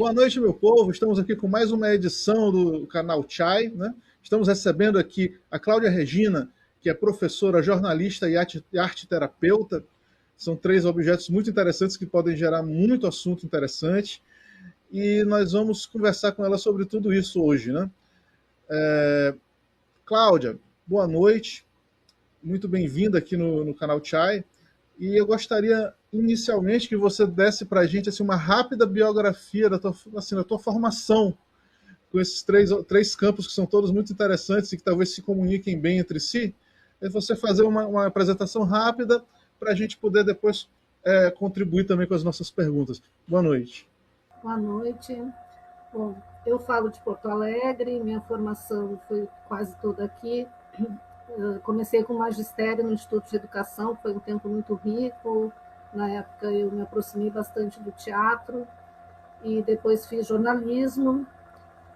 Boa noite, meu povo. Estamos aqui com mais uma edição do canal Chai, né? Estamos recebendo aqui a Cláudia Regina, que é professora, jornalista e arte terapeuta. São três objetos muito interessantes que podem gerar muito assunto interessante. E nós vamos conversar com ela sobre tudo isso hoje, né? Cláudia, boa noite. Muito bem-vinda aqui no canal Chai. E eu gostaria, inicialmente, que você desse para a gente assim, uma rápida biografia da tua formação com esses três campos que são todos muito interessantes e que talvez se comuniquem bem entre si. É você fazer uma apresentação rápida para a gente poder depois contribuir também com as nossas perguntas. Boa noite. Boa noite. Bom, eu falo de Porto Alegre, minha formação foi quase toda aqui. Comecei com magistério no Instituto de Educação, foi um tempo muito rico. Na época eu me aproximei bastante do teatro e depois fiz jornalismo.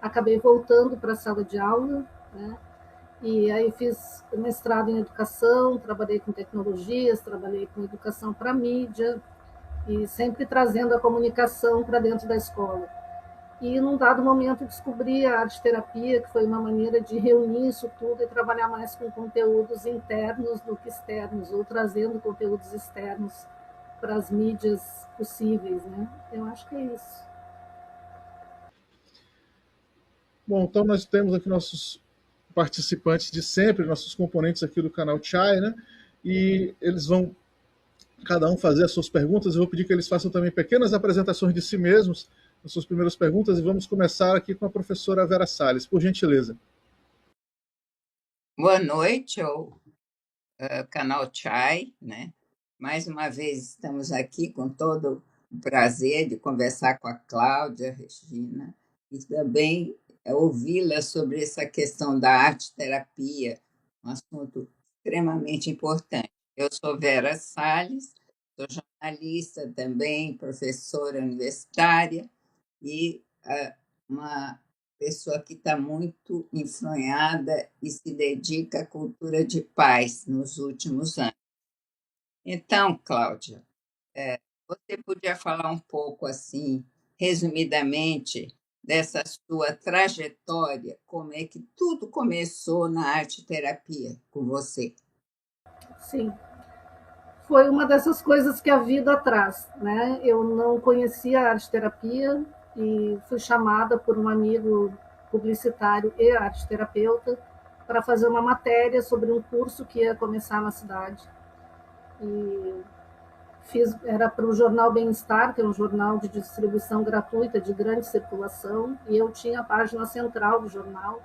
Acabei voltando para a sala de aula, né? E aí fiz mestrado em educação, trabalhei com tecnologias, trabalhei com educação para mídia e sempre trazendo a comunicação para dentro da escola. E, num dado momento, descobri a arte-terapia, que foi uma maneira de reunir isso tudo e trabalhar mais com conteúdos internos do que externos, ou trazendo conteúdos externos para as mídias possíveis, né? Eu acho que é isso. Bom, então nós temos aqui nossos participantes de sempre, nossos componentes aqui do canal Chai, né? E eles vão cada um fazer as suas perguntas. Eu vou pedir que eles façam também pequenas apresentações de si mesmos, as suas primeiras perguntas, e vamos começar aqui com a professora Vera Salles, por gentileza. Boa noite ao canal Chai, né? Mais uma vez estamos aqui com todo o prazer de conversar com a Cláudia Regina e também ouvi-la sobre essa questão da arte-terapia, um assunto extremamente importante. Eu sou Vera Salles, sou jornalista também, professora universitária e uma pessoa que está muito influenada e se dedica à cultura de paz nos últimos anos. Então, Cláudia, você podia falar um pouco, assim, resumidamente, dessa sua trajetória, como é que tudo começou na arte-terapia com você? Sim, foi uma dessas coisas que a vida traz, né? Eu não conhecia a arte-terapia e fui chamada por um amigo publicitário e arte-terapeuta para fazer uma matéria sobre um curso que ia começar na cidade. E era para o jornal Bem-Estar, que é um jornal de distribuição gratuita, de grande circulação, e eu tinha a página central do jornal,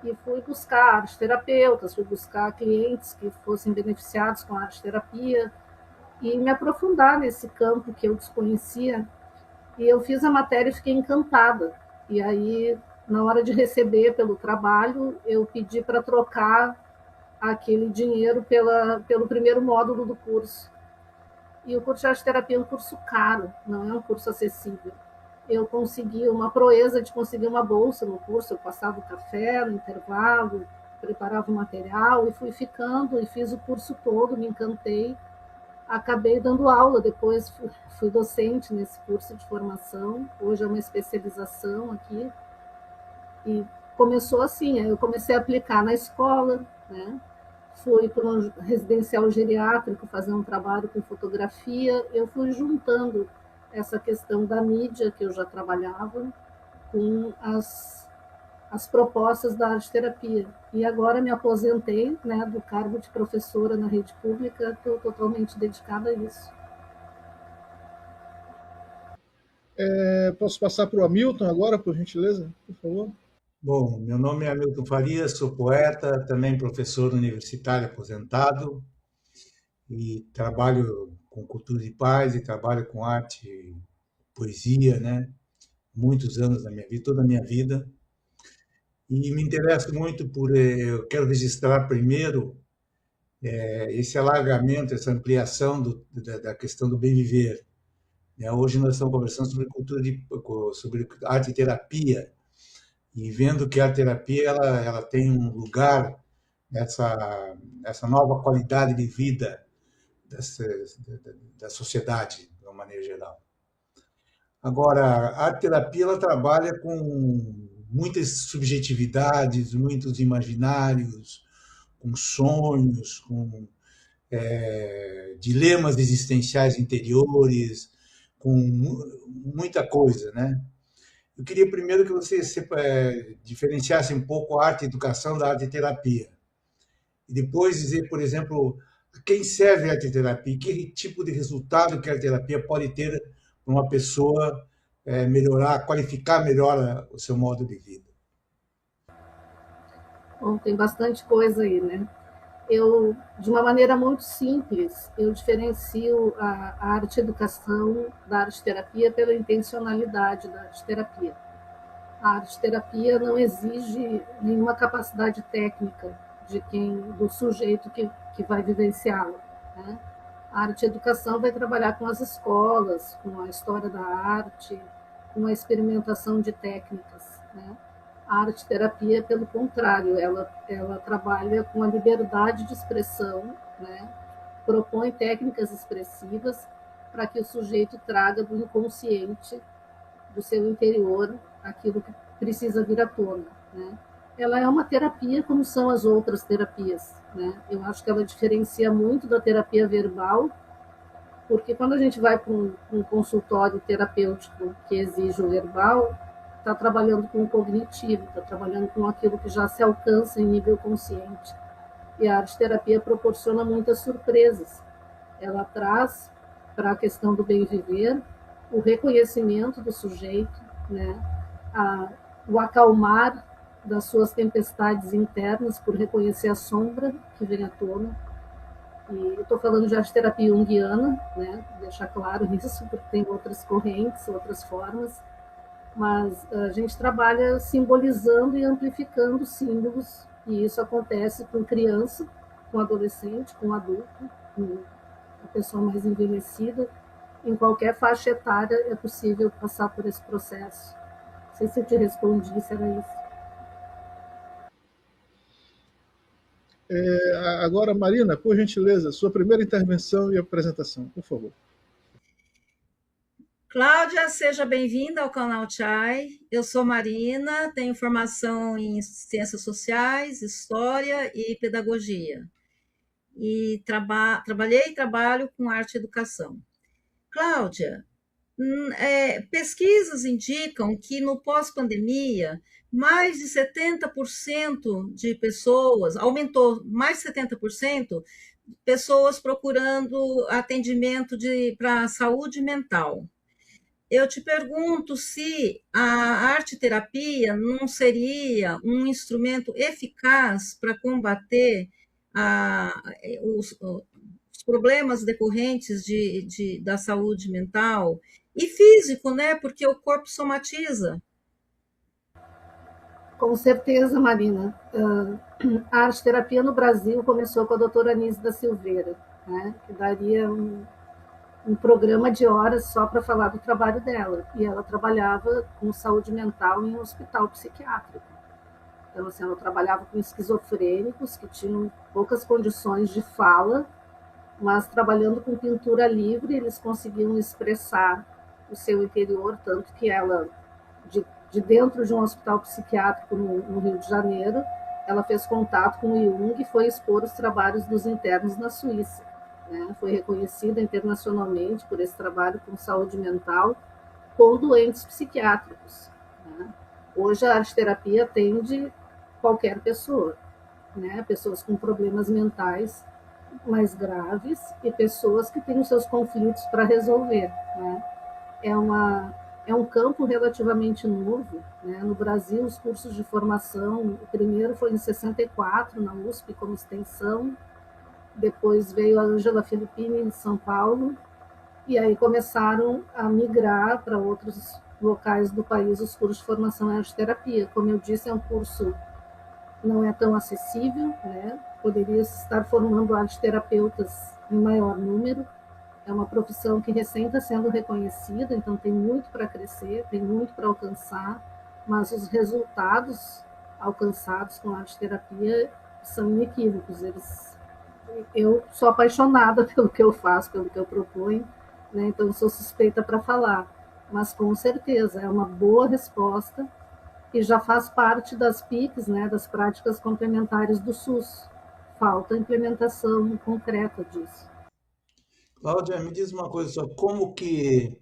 e fui buscar arte-terapeutas, fui buscar clientes que fossem beneficiados com a arte-terapia, e me aprofundar nesse campo que eu desconhecia. E eu fiz a matéria e fiquei encantada. E aí, na hora de receber pelo trabalho, eu pedi para trocar aquele dinheiro pelo primeiro módulo do curso. E o curso de arte-terapia é um curso caro, não é um curso acessível. Eu consegui uma proeza de conseguir uma bolsa no curso, eu passava o café no intervalo, preparava o material e fui ficando e fiz o curso todo, me encantei. Acabei dando aula, depois fui docente nesse curso de formação, hoje é uma especialização aqui. E começou assim, eu comecei a aplicar na escola, né? Fui para um residencial geriátrico fazer um trabalho com fotografia, eu fui juntando essa questão da mídia que eu já trabalhava com as propostas da arte-terapia. E agora me aposentei, né, do cargo de professora na rede pública, estou totalmente dedicada a isso. Posso passar para o Hamilton agora, por gentileza, por favor? Bom, meu nome é Hamilton Farias, sou poeta, também professor universitário aposentado e trabalho com cultura de paz e trabalho com arte, poesia, né? Muitos anos da minha vida, toda a minha vida. E me interesso muito eu quero registrar primeiro esse alargamento, essa ampliação da questão do bem viver. Hoje nós estamos conversando sobre sobre arte e terapia, e vendo que a terapia ela tem um lugar nessa nova qualidade de vida da sociedade, de uma maneira geral. Agora, a arte-terapia ela trabalha com muitas subjetividades, muitos imaginários, com sonhos, com dilemas existenciais interiores, com muita coisa, né? Eu queria primeiro que você diferenciasse um pouco a arte-educação da arte-terapia. E depois dizer, por exemplo, a quem serve a arte-terapia, que tipo de resultado que a arte-terapia pode ter para uma pessoa melhorar, qualificar melhor o seu modo de vida. Bom, tem bastante coisa aí, né? Eu, de uma maneira muito simples, eu diferencio a arte-educação da arte-terapia pela intencionalidade da arte-terapia. A arte-terapia não exige nenhuma capacidade técnica do sujeito que vai vivenciá-la, né? A arte-educação vai trabalhar com as escolas, com a história da arte, com a experimentação de técnicas, né? A arte-terapia, pelo contrário, ela trabalha com a liberdade de expressão, né? Propõe técnicas expressivas para que o sujeito traga do inconsciente, do seu interior, aquilo que precisa vir à tona, né? Ela é uma terapia como são as outras terapias, né? Eu acho que ela diferencia muito da terapia verbal, porque quando a gente vai para um consultório terapêutico que exige o verbal, está trabalhando com o cognitivo, está trabalhando com aquilo que já se alcança em nível consciente. E a arte-terapia proporciona muitas surpresas. Ela traz para a questão do bem viver o reconhecimento do sujeito, né? O acalmar das suas tempestades internas por reconhecer a sombra que vem à tona. E eu estou falando de arte-terapia junguiana, né? Deixar claro isso, porque tem outras correntes, outras formas, mas a gente trabalha simbolizando e amplificando símbolos, e isso acontece com criança, com adolescente, com adulto, com a pessoa mais envelhecida. Em qualquer faixa etária é possível passar por esse processo. Não sei se eu te respondi, se era isso. Agora, Marina, por gentileza, sua primeira intervenção e apresentação, por favor. Cláudia, seja bem-vinda ao canal Chai. Eu sou Marina, tenho formação em Ciências Sociais, História e Pedagogia. E trabalhei e trabalho com arte e educação. Cláudia, pesquisas indicam que no pós-pandemia, mais de 70% de pessoas, aumentou mais de 70%, pessoas procurando atendimento para saúde mental. Eu te pergunto se a arte-terapia não seria um instrumento eficaz para combater os problemas decorrentes da saúde mental e físico, né? Porque o corpo somatiza. Com certeza, Marina. A arte-terapia no Brasil começou com a doutora Anísio da Silveira, né? Que daria um programa de horas só para falar do trabalho dela. E ela trabalhava com saúde mental em um hospital psiquiátrico. Então, assim, ela trabalhava com esquizofrênicos que tinham poucas condições de fala, mas trabalhando com pintura livre, eles conseguiam expressar o seu interior, tanto que ela, de dentro de um hospital psiquiátrico no Rio de Janeiro, ela fez contato com o Jung e foi expor os trabalhos dos internos na Suíça. Né? Foi reconhecida internacionalmente por esse trabalho com saúde mental com doentes psiquiátricos. Né? Hoje a arte-terapia atende qualquer pessoa, né? Pessoas com problemas mentais mais graves e pessoas que têm os seus conflitos para resolver. Né? É um campo relativamente novo. Né? No Brasil, os cursos de formação, o primeiro foi em 64, na USP, como extensão, depois veio a Ângela Filippini em São Paulo, e aí começaram a migrar para outros locais do país os cursos de formação em arte-terapia. Como eu disse, é um curso que não é tão acessível, né? Poderia estar formando arte-terapeutas em maior número. É uma profissão que recém está sendo reconhecida, então tem muito para crescer, tem muito para alcançar, mas os resultados alcançados com a arte-terapia são inequívocos. Eu sou apaixonada pelo que eu faço, pelo que eu proponho, né? Então sou suspeita para falar. mas com certeza é uma boa resposta e já faz parte das PICs, né, das práticas complementares do SUS. Falta a implementação concreta disso. Cláudia, me diz uma coisa só, como que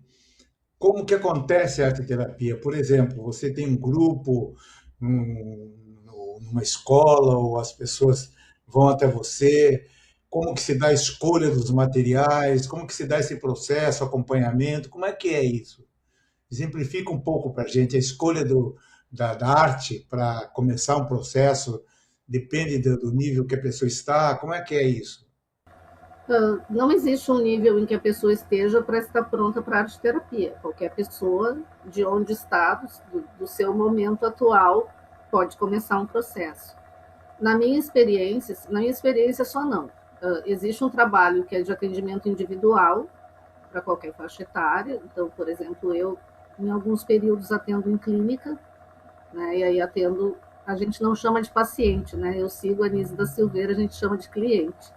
acontece a arteterapia? Por exemplo, você tem um grupo numa escola ou as pessoas vão até você? Como que se dá a escolha dos materiais? Como que se dá esse processo, acompanhamento? Como é que é isso? Exemplifica um pouco para a gente a escolha da arte para começar um processo, depende do nível que a pessoa está, como é que é isso? Não existe um nível em que a pessoa esteja para estar pronta para a arte terapia. Qualquer pessoa, de onde está, do seu momento atual, pode começar um processo. Na minha experiência só não. Existe um trabalho que é de atendimento individual para qualquer faixa etária. Então, por exemplo, eu, em alguns períodos, atendo em clínica, né? E aí atendo, a gente não chama de paciente, né? Eu sigo a Anísia da Silveira, a gente chama de cliente.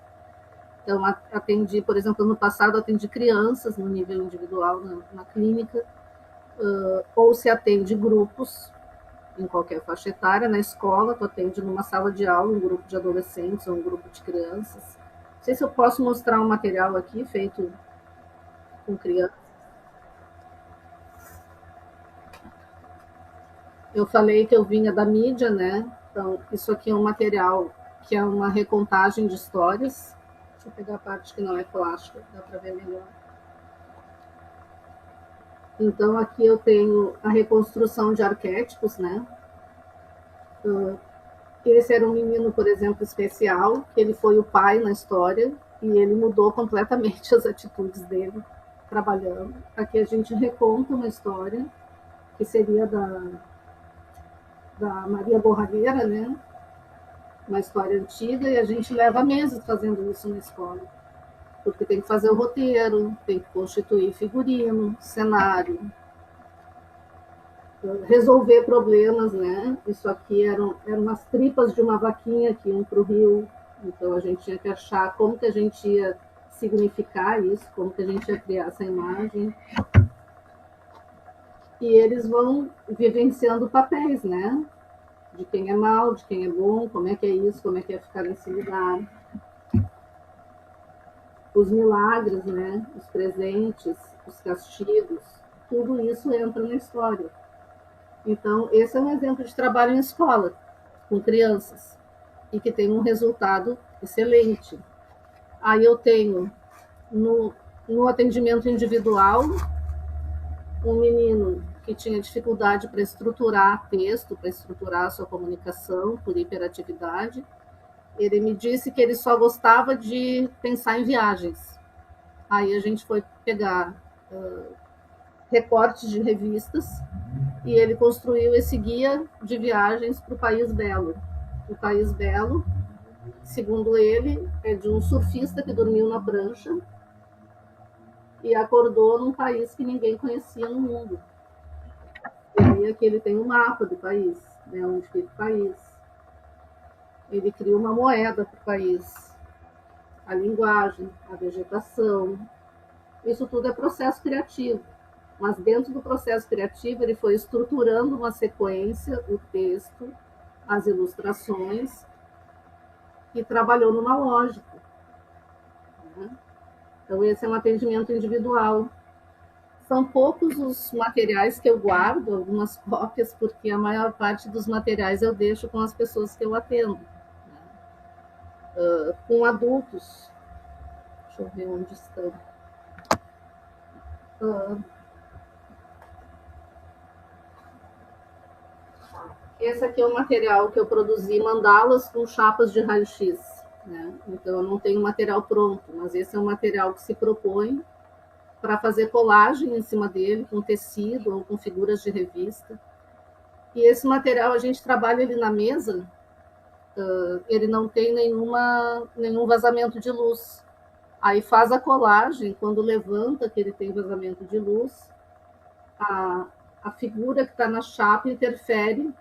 Então, atendi, por exemplo, no passado, atendi crianças no nível individual na clínica, ou se atende grupos em qualquer faixa etária. Na escola, tu atende numa sala de aula um grupo de adolescentes ou um grupo de crianças. Não sei se eu posso mostrar um material aqui feito com crianças. Eu falei que eu vinha da mídia, né? Então, isso aqui é um material que é uma recontagem de histórias. Deixa eu pegar a parte que não é plástica, dá para ver melhor. Então, aqui eu tenho a reconstrução de arquétipos, né? Esse era um menino, por exemplo, especial, que ele foi o pai na história, e ele mudou completamente as atitudes dele trabalhando. Aqui a gente reconta uma história, que seria da Maria Borragueira, né? Uma história antiga, e a gente leva meses fazendo isso na escola. Porque tem que fazer o roteiro, tem que constituir figurino, cenário, resolver problemas, né? Isso aqui eram umas tripas de uma vaquinha que iam para o rio, então a gente tinha que achar como que a gente ia significar isso, como que a gente ia criar essa imagem. E eles vão vivenciando papéis, né? De quem é mal, de quem é bom, como é que é isso, como é que é ficar nesse lugar. Os milagres, né? Os presentes, os castigos, tudo isso entra na história. Então, esse é um exemplo de trabalho em escola, com crianças, e que tem um resultado excelente. Aí eu tenho, no atendimento individual, um menino que tinha dificuldade para estruturar texto, para estruturar a sua comunicação, por hiperatividade. Ele me disse que ele só gostava de pensar em viagens. Aí a gente foi pegar recortes de revistas e ele construiu esse guia de viagens para o País Belo. O País Belo, segundo ele, é de um surfista que dormiu na prancha e acordou num país que ninguém conhecia no mundo. E aí aqui ele tem um mapa do país, né, onde fica o país. Ele cria uma moeda para o país, a linguagem, a vegetação. Isso tudo é processo criativo. Mas dentro do processo criativo ele foi estruturando uma sequência, o texto, as ilustrações, e trabalhou numa lógica. Né? Então esse é um atendimento individual. São poucos os materiais que eu guardo, algumas cópias, porque a maior parte dos materiais eu deixo com as pessoas que eu atendo. Né? Com adultos, deixa eu ver onde estão. Esse aqui é o material que eu produzi, mandalas com chapas de raio-x. Né? Então, eu não tenho material pronto, mas esse é um material que se propõe para fazer colagem em cima dele, com tecido ou com figuras de revista. E esse material, a gente trabalha ele na mesa, ele não tem nenhum vazamento de luz. Aí faz a colagem, quando levanta que ele tem vazamento de luz, a figura que está na chapa interfere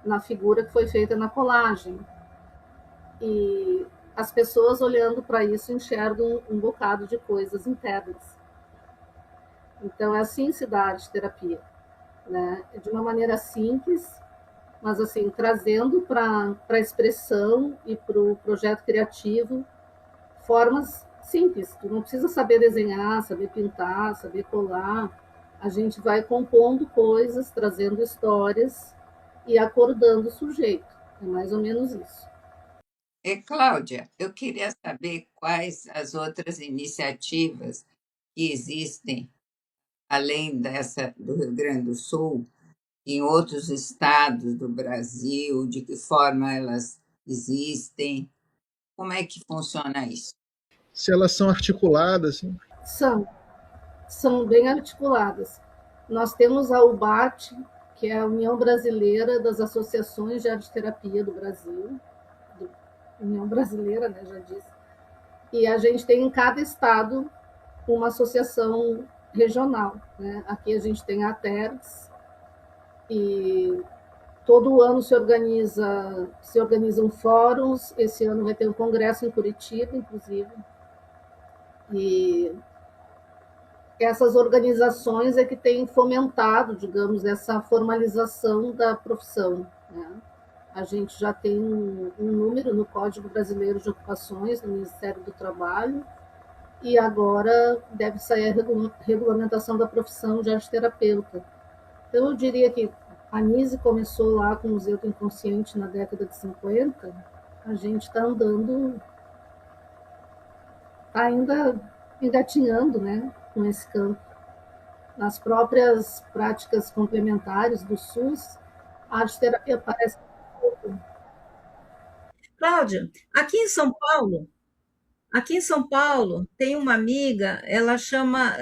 na figura que foi feita na colagem. E as pessoas olhando para isso enxergam um bocado de coisas internas. Então, é assim se dá a arte terapia, né? De uma maneira simples, mas assim, trazendo para a expressão e para o projeto criativo formas simples. Tu não precisa saber desenhar, saber pintar, saber colar. A gente vai compondo coisas, trazendo histórias e acordando o sujeito. É mais ou menos isso. Cláudia, eu queria saber quais as outras iniciativas que existem, além dessa do Rio Grande do Sul, em outros estados do Brasil, de que forma elas existem, como é que funciona isso? Se elas são articuladas, assim. São, são bem articuladas. Nós temos a UBAT, que é a União Brasileira das Associações de Arte Terapia do Brasil, União Brasileira, né, já disse. E a gente tem em cada estado uma associação regional, né? Aqui a gente tem a ATERS, e todo ano se organizam fóruns. Esse ano vai ter um congresso em Curitiba, inclusive. E essas organizações é que têm fomentado, digamos, essa formalização da profissão, né? A gente já tem um número no Código Brasileiro de Ocupações, no Ministério do Trabalho, e agora deve sair a regulamentação da profissão de arteterapeuta. Então, eu diria que a Nise começou lá com o Museu do Inconsciente na década de 50, a gente está andando, está ainda engatinhando, né, com esse campo. Nas próprias práticas complementares do SUS, a arte-terapia aparece pouco. Cláudia, aqui em São Paulo tem uma amiga, ela chama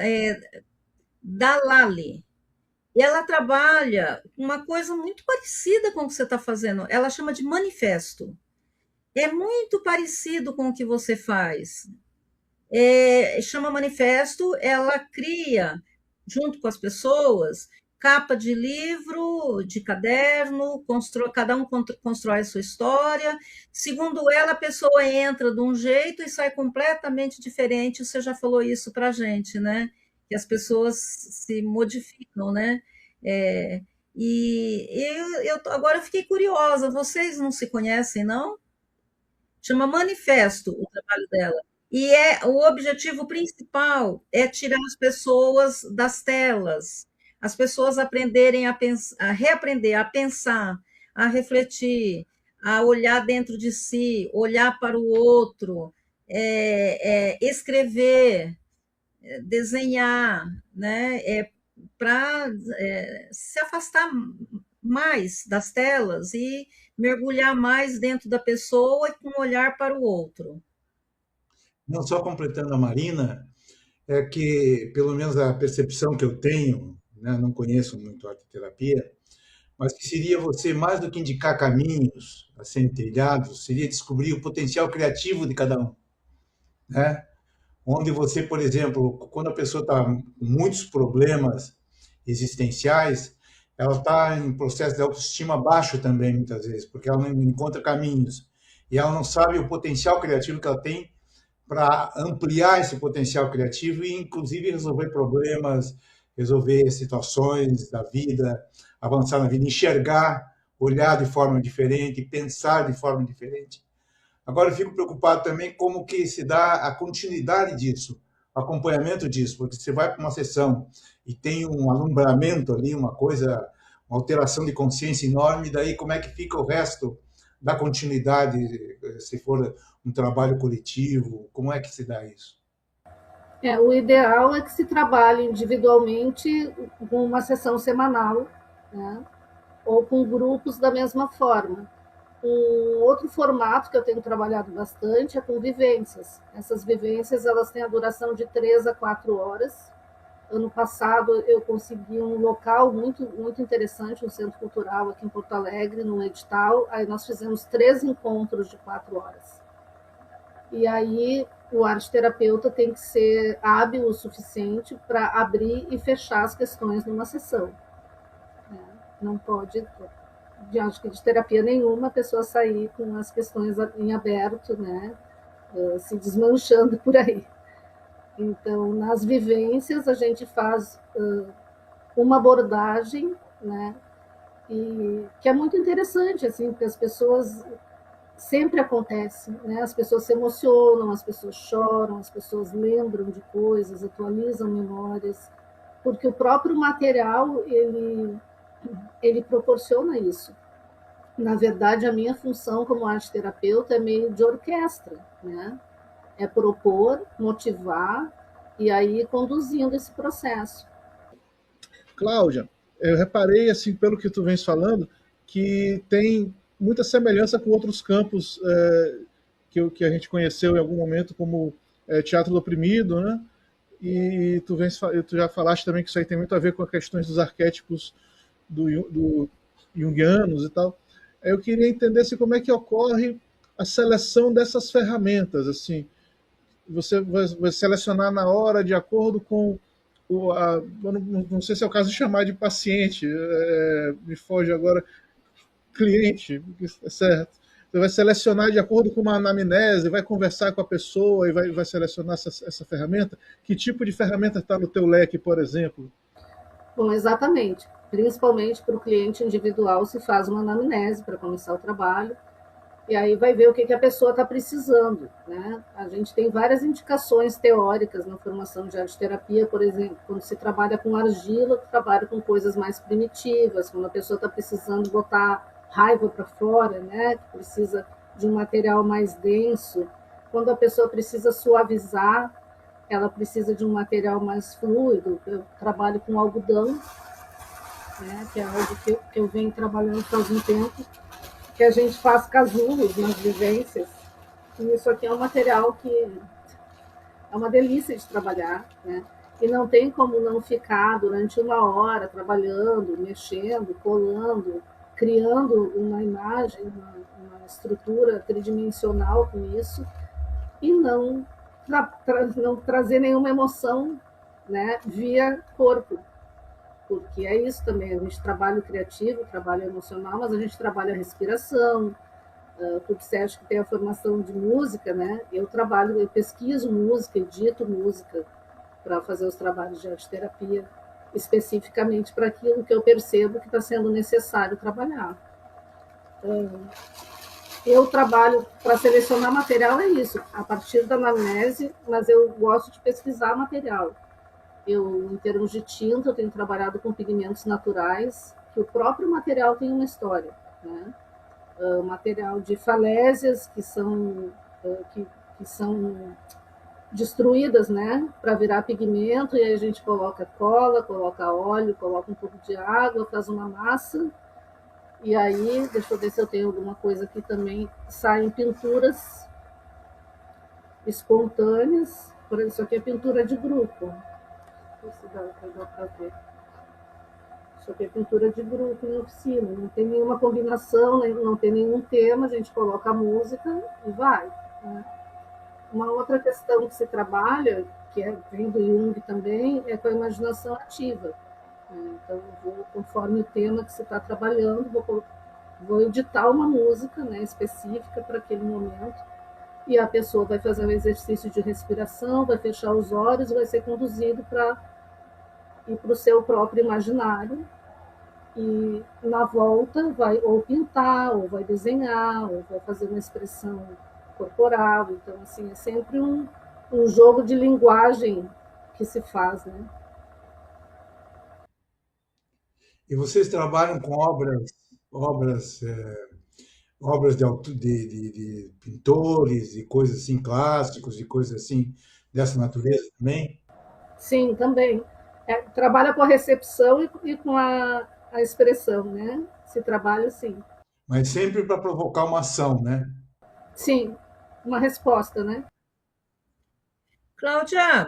Dalali. E ela trabalha uma coisa muito parecida com o que você está fazendo. Ela chama de manifesto. É muito parecido com o que você faz. Chama manifesto, ela cria, junto com as pessoas, capa de livro, de caderno, cada um constrói a sua história. Segundo ela, a pessoa entra de um jeito e sai completamente diferente. Você já falou isso para a gente, né? Que as pessoas se modificam, né? É, e agora eu fiquei curiosa. Vocês não se conhecem, não? Chama Manifesto o trabalho dela. E o objetivo principal é tirar as pessoas das telas, as pessoas aprenderem a reaprender a pensar, a refletir, a olhar dentro de si, olhar para o outro, escrever, desenhar, né? Para se afastar mais das telas e mergulhar mais dentro da pessoa e com um olhar para o outro. Não só completando a Marina, é que, pelo menos a percepção que eu tenho, né, não conheço muito arte terapia, mas que seria você, mais do que indicar caminhos a serem trilhados, seria descobrir o potencial criativo de cada um, né? Onde você, por exemplo, quando a pessoa está com muitos problemas existenciais, ela está em processo de autoestima baixo também, muitas vezes, porque ela não encontra caminhos e ela não sabe o potencial criativo que ela tem para ampliar esse potencial criativo e, inclusive, resolver problemas, resolver situações da vida, avançar na vida, enxergar, olhar de forma diferente, pensar de forma diferente. Agora, eu fico preocupado também como que se dá a continuidade disso, o acompanhamento disso, porque você vai para uma sessão e tem um alumbramento ali, uma coisa, uma alteração de consciência enorme, daí como é que fica o resto da continuidade, se for um trabalho coletivo, como é que se dá isso? O ideal é que se trabalhe individualmente com uma sessão semanal, né? Ou com grupos da mesma forma. Um outro formato que eu tenho trabalhado bastante é com vivências. Essas vivências elas têm a duração de 3 a 4 horas. Ano passado eu consegui um local muito, muito interessante, um centro cultural aqui em Porto Alegre, num edital. Aí nós fizemos 3 encontros de 4 horas. E aí o arte-terapeuta tem que ser hábil o suficiente para abrir e fechar as questões numa sessão. Não pode, acho que de terapia nenhuma, a pessoa sair com as questões em aberto, né, se desmanchando por aí. Então, nas vivências, a gente faz uma abordagem, né, e que é muito interessante, assim, porque as pessoas sempre acontece, né? As pessoas se emocionam, as pessoas choram, as pessoas lembram de coisas, atualizam memórias, porque o próprio material ele proporciona isso. Na verdade, a minha função como arte terapeuta é meio de orquestra, né? É propor, motivar e aí ir conduzindo esse processo. Cláudia, eu reparei, assim, pelo que tu vens falando, que tem muita semelhança com outros campos que a gente conheceu em algum momento, como teatro do oprimido, né? E tu já falaste também que isso aí tem muito a ver com as questões dos arquétipos do junguianos e tal. Eu queria entender assim, como é que ocorre a seleção dessas ferramentas, assim, você vai selecionar na hora de acordo com eu não sei se é o caso de chamar de paciente, me foge agora, cliente, é certo. Você vai selecionar de acordo com uma anamnese, vai conversar com a pessoa e vai selecionar essa ferramenta. Que tipo de ferramenta está no teu leque, por exemplo? Bom, exatamente. Principalmente para o cliente individual se faz uma anamnese para começar o trabalho. E aí vai ver o que a pessoa está precisando, né? A gente tem várias indicações teóricas na formação de arte-terapia, por exemplo, quando se trabalha com argila, trabalha com coisas mais primitivas, quando a pessoa está precisando botar raiva para fora, né? Precisa de um material mais denso. Quando a pessoa precisa suavizar, ela precisa de um material mais fluido. Eu trabalho com algodão, né? Que é algo que eu venho trabalhando faz um tempo, que a gente faz casulos nas vivências. E isso aqui é um material que é uma delícia de trabalhar, né? E não tem como não ficar durante uma hora trabalhando, mexendo, colando, criando uma imagem, uma estrutura tridimensional com isso, e não trazer nenhuma emoção, né, via corpo. Porque é isso também, a gente trabalha o criativo, trabalha o emocional, mas a gente trabalha a respiração. Tu disseste que tem a formação de música, né? Eu pesquiso música, edito música para fazer os trabalhos de arte terapia, especificamente para aquilo que eu percebo que está sendo necessário trabalhar. Eu trabalho para selecionar material, é isso, a partir da anamnese, mas eu gosto de pesquisar material. Eu, em termos de tinta, eu tenho trabalhado com pigmentos naturais, que o próprio material tem uma história, né? Material de falésias que são destruídas, né, para virar pigmento, e aí a gente coloca cola, coloca óleo, coloca um pouco de água, faz uma massa, e aí, deixa eu ver se eu tenho alguma coisa aqui também, saem pinturas espontâneas, por isso aqui é pintura de grupo, não sei se dá para ver. Isso aqui é pintura de grupo em oficina, não tem nenhuma combinação, não tem nenhum tema, a gente coloca a música e vai, né? Uma outra questão que se trabalha, vem do Jung também, é com a imaginação ativa. Então, conforme o tema que se está trabalhando, vou editar uma música, né, específica para aquele momento, e a pessoa vai fazer um exercício de respiração, vai fechar os olhos e vai ser conduzido para ir para o seu próprio imaginário, e na volta vai ou pintar, ou vai desenhar, ou vai fazer uma expressão corporal. Então, assim, é sempre um jogo de linguagem que se faz, né? E vocês trabalham com obras, obras de pintores e coisas assim, clássicos e coisas assim, dessa natureza também? Sim, também. Trabalha com a recepção e com a expressão, né? Se trabalha, sim. Mas sempre para provocar uma ação, né? Sim, uma resposta, né? Cláudia,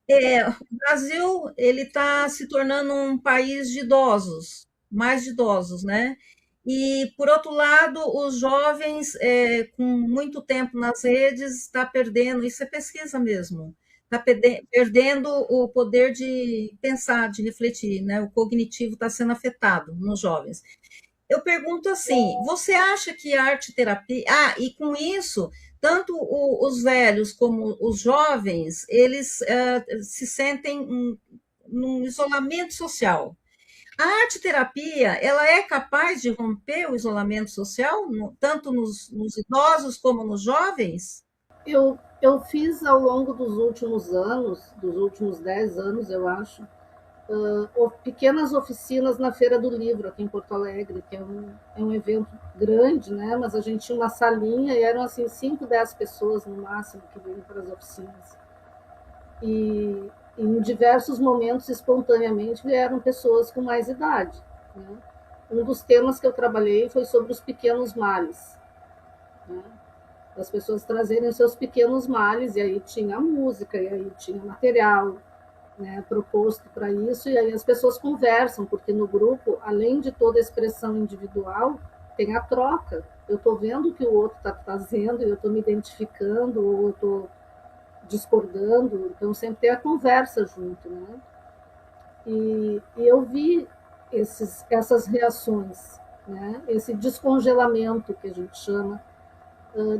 o Brasil ele está se tornando um país de idosos, mais de idosos, né? E, por outro lado, os jovens, com muito tempo nas redes, está perdendo, isso é pesquisa mesmo, está perdendo o poder de pensar, de refletir, né? O cognitivo está sendo afetado nos jovens. eu pergunto assim, você acha que a arte terapia... e com isso, tanto os velhos como os jovens, eles se sentem num isolamento social. A arte terapia, ela é capaz de romper o isolamento social, tanto nos idosos como nos jovens? Eu fiz ao longo dos últimos anos, dos últimos 10 anos, eu acho, pequenas oficinas na Feira do Livro, aqui em Porto Alegre, que é um evento grande, né? Mas a gente tinha uma salinha e eram assim 5, 10 pessoas no máximo que vinham para as oficinas. E em diversos momentos, espontaneamente, vieram pessoas com mais idade. Né? Um dos temas que eu trabalhei foi sobre os pequenos males. Né? As pessoas trazerem seus pequenos males, e aí tinha música, e aí tinha material, né, proposto para isso, e aí as pessoas conversam, porque no grupo, além de toda a expressão individual, tem a troca. Eu estou vendo o que o outro está fazendo, eu estou me identificando, ou eu estou discordando, então sempre tem a conversa junto, né? E eu vi essas reações, né? Esse descongelamento que a gente chama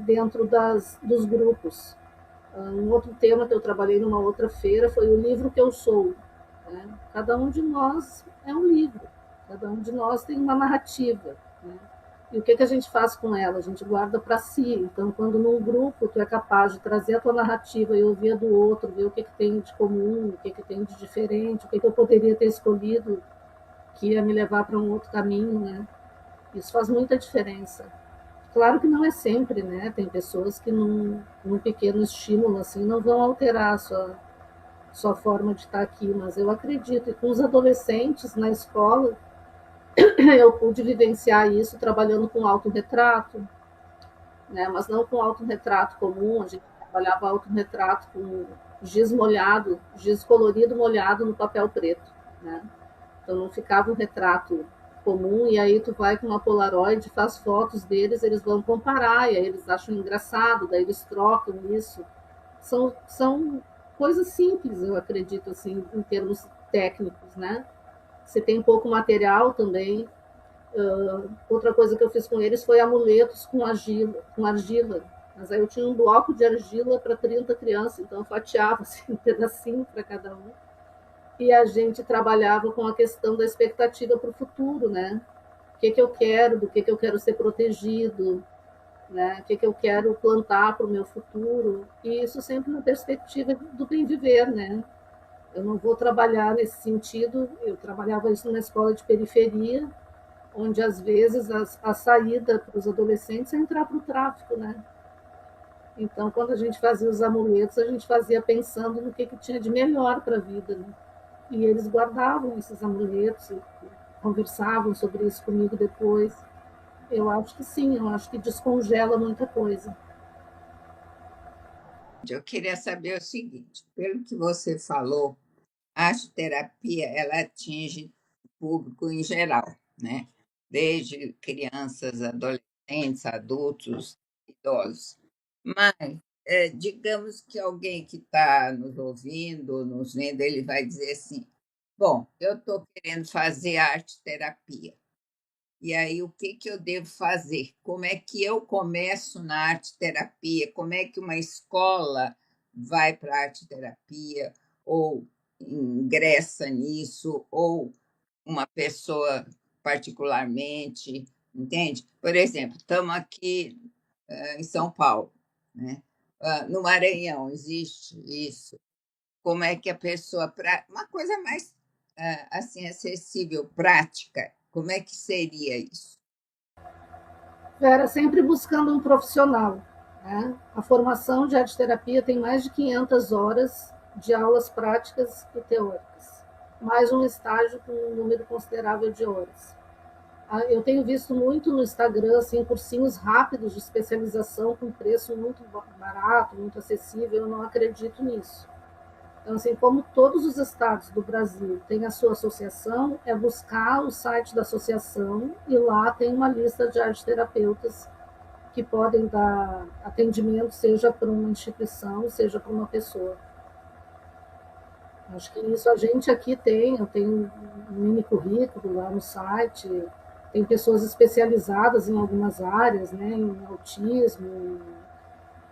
dentro dos grupos. Um outro tema que eu trabalhei numa outra feira foi o livro que eu sou. Né? Cada um de nós é um livro, cada um de nós tem uma narrativa. Né? E o que a gente faz com ela? A gente guarda para si. Então, quando num grupo tu é capaz de trazer a tua narrativa e ouvir a do outro, ver o que tem de comum, o que tem de diferente, o que eu poderia ter escolhido que ia me levar para um outro caminho, né? Isso faz muita diferença. Claro que não é sempre, né? Tem pessoas que num pequeno estímulo assim não vão alterar sua forma de estar aqui, mas eu acredito. E com os adolescentes na escola, eu pude vivenciar isso trabalhando com autorretrato, né? Mas não com autorretrato comum, a gente trabalhava autorretrato com giz molhado, giz colorido molhado no papel preto, né? Então não ficava um retrato comum, e aí tu vai com uma Polaroid, faz fotos deles, eles vão comparar, e aí eles acham engraçado, daí eles trocam isso. São coisas simples, eu acredito, assim, em termos técnicos, né? Você tem pouco material também. Outra coisa que eu fiz com eles foi amuletos com argila. Mas aí eu tinha um bloco de argila para 30 crianças, então eu fatiava assim, um pedacinho para cada um. E a gente trabalhava com a questão da expectativa para o futuro, né? O que eu quero, do que eu quero ser protegido, né? O que eu quero plantar para o meu futuro. E isso sempre na perspectiva do bem viver, né? Eu não vou trabalhar nesse sentido. Eu trabalhava isso numa escola de periferia, onde às vezes a saída para os adolescentes é entrar para o tráfico, né? Então, quando a gente fazia os amuletos, a gente fazia pensando no que tinha de melhor para a vida, né? E eles guardavam esses amuletos e conversavam sobre isso comigo depois. Eu acho que sim, eu acho que descongela muita coisa. Eu queria saber o seguinte, pelo que você falou, a arte terapia ela atinge o público em geral, né? Desde crianças, adolescentes, adultos, idosos. Mas digamos que alguém que está nos ouvindo, nos vendo, ele vai dizer assim: bom, eu estou querendo fazer arte terapia. E aí, o que eu devo fazer? Como é que eu começo na arte terapia? Como é que uma escola vai para a arte terapia? Ou ingressa nisso? Ou uma pessoa particularmente? Entende? Por exemplo, estamos aqui em São Paulo, né? No Maranhão existe isso. Como é que a pessoa... Uma coisa mais assim acessível, prática. Como é que seria isso? Vera, sempre buscando um profissional. Né? A formação de arte terapia tem mais de 500 horas de aulas práticas e teóricas, mais um estágio com um número considerável de horas. Eu tenho visto muito no Instagram assim, cursinhos rápidos de especialização com preço muito barato, muito acessível. Eu não acredito nisso. Então, assim, como todos os estados do Brasil têm a sua associação, é buscar o site da associação e lá tem uma lista de arteterapeutas que podem dar atendimento, seja para uma instituição, seja para uma pessoa. Acho que isso a gente aqui tem, eu tenho um mini currículo lá no site, tem pessoas especializadas em algumas áreas, né, em autismo,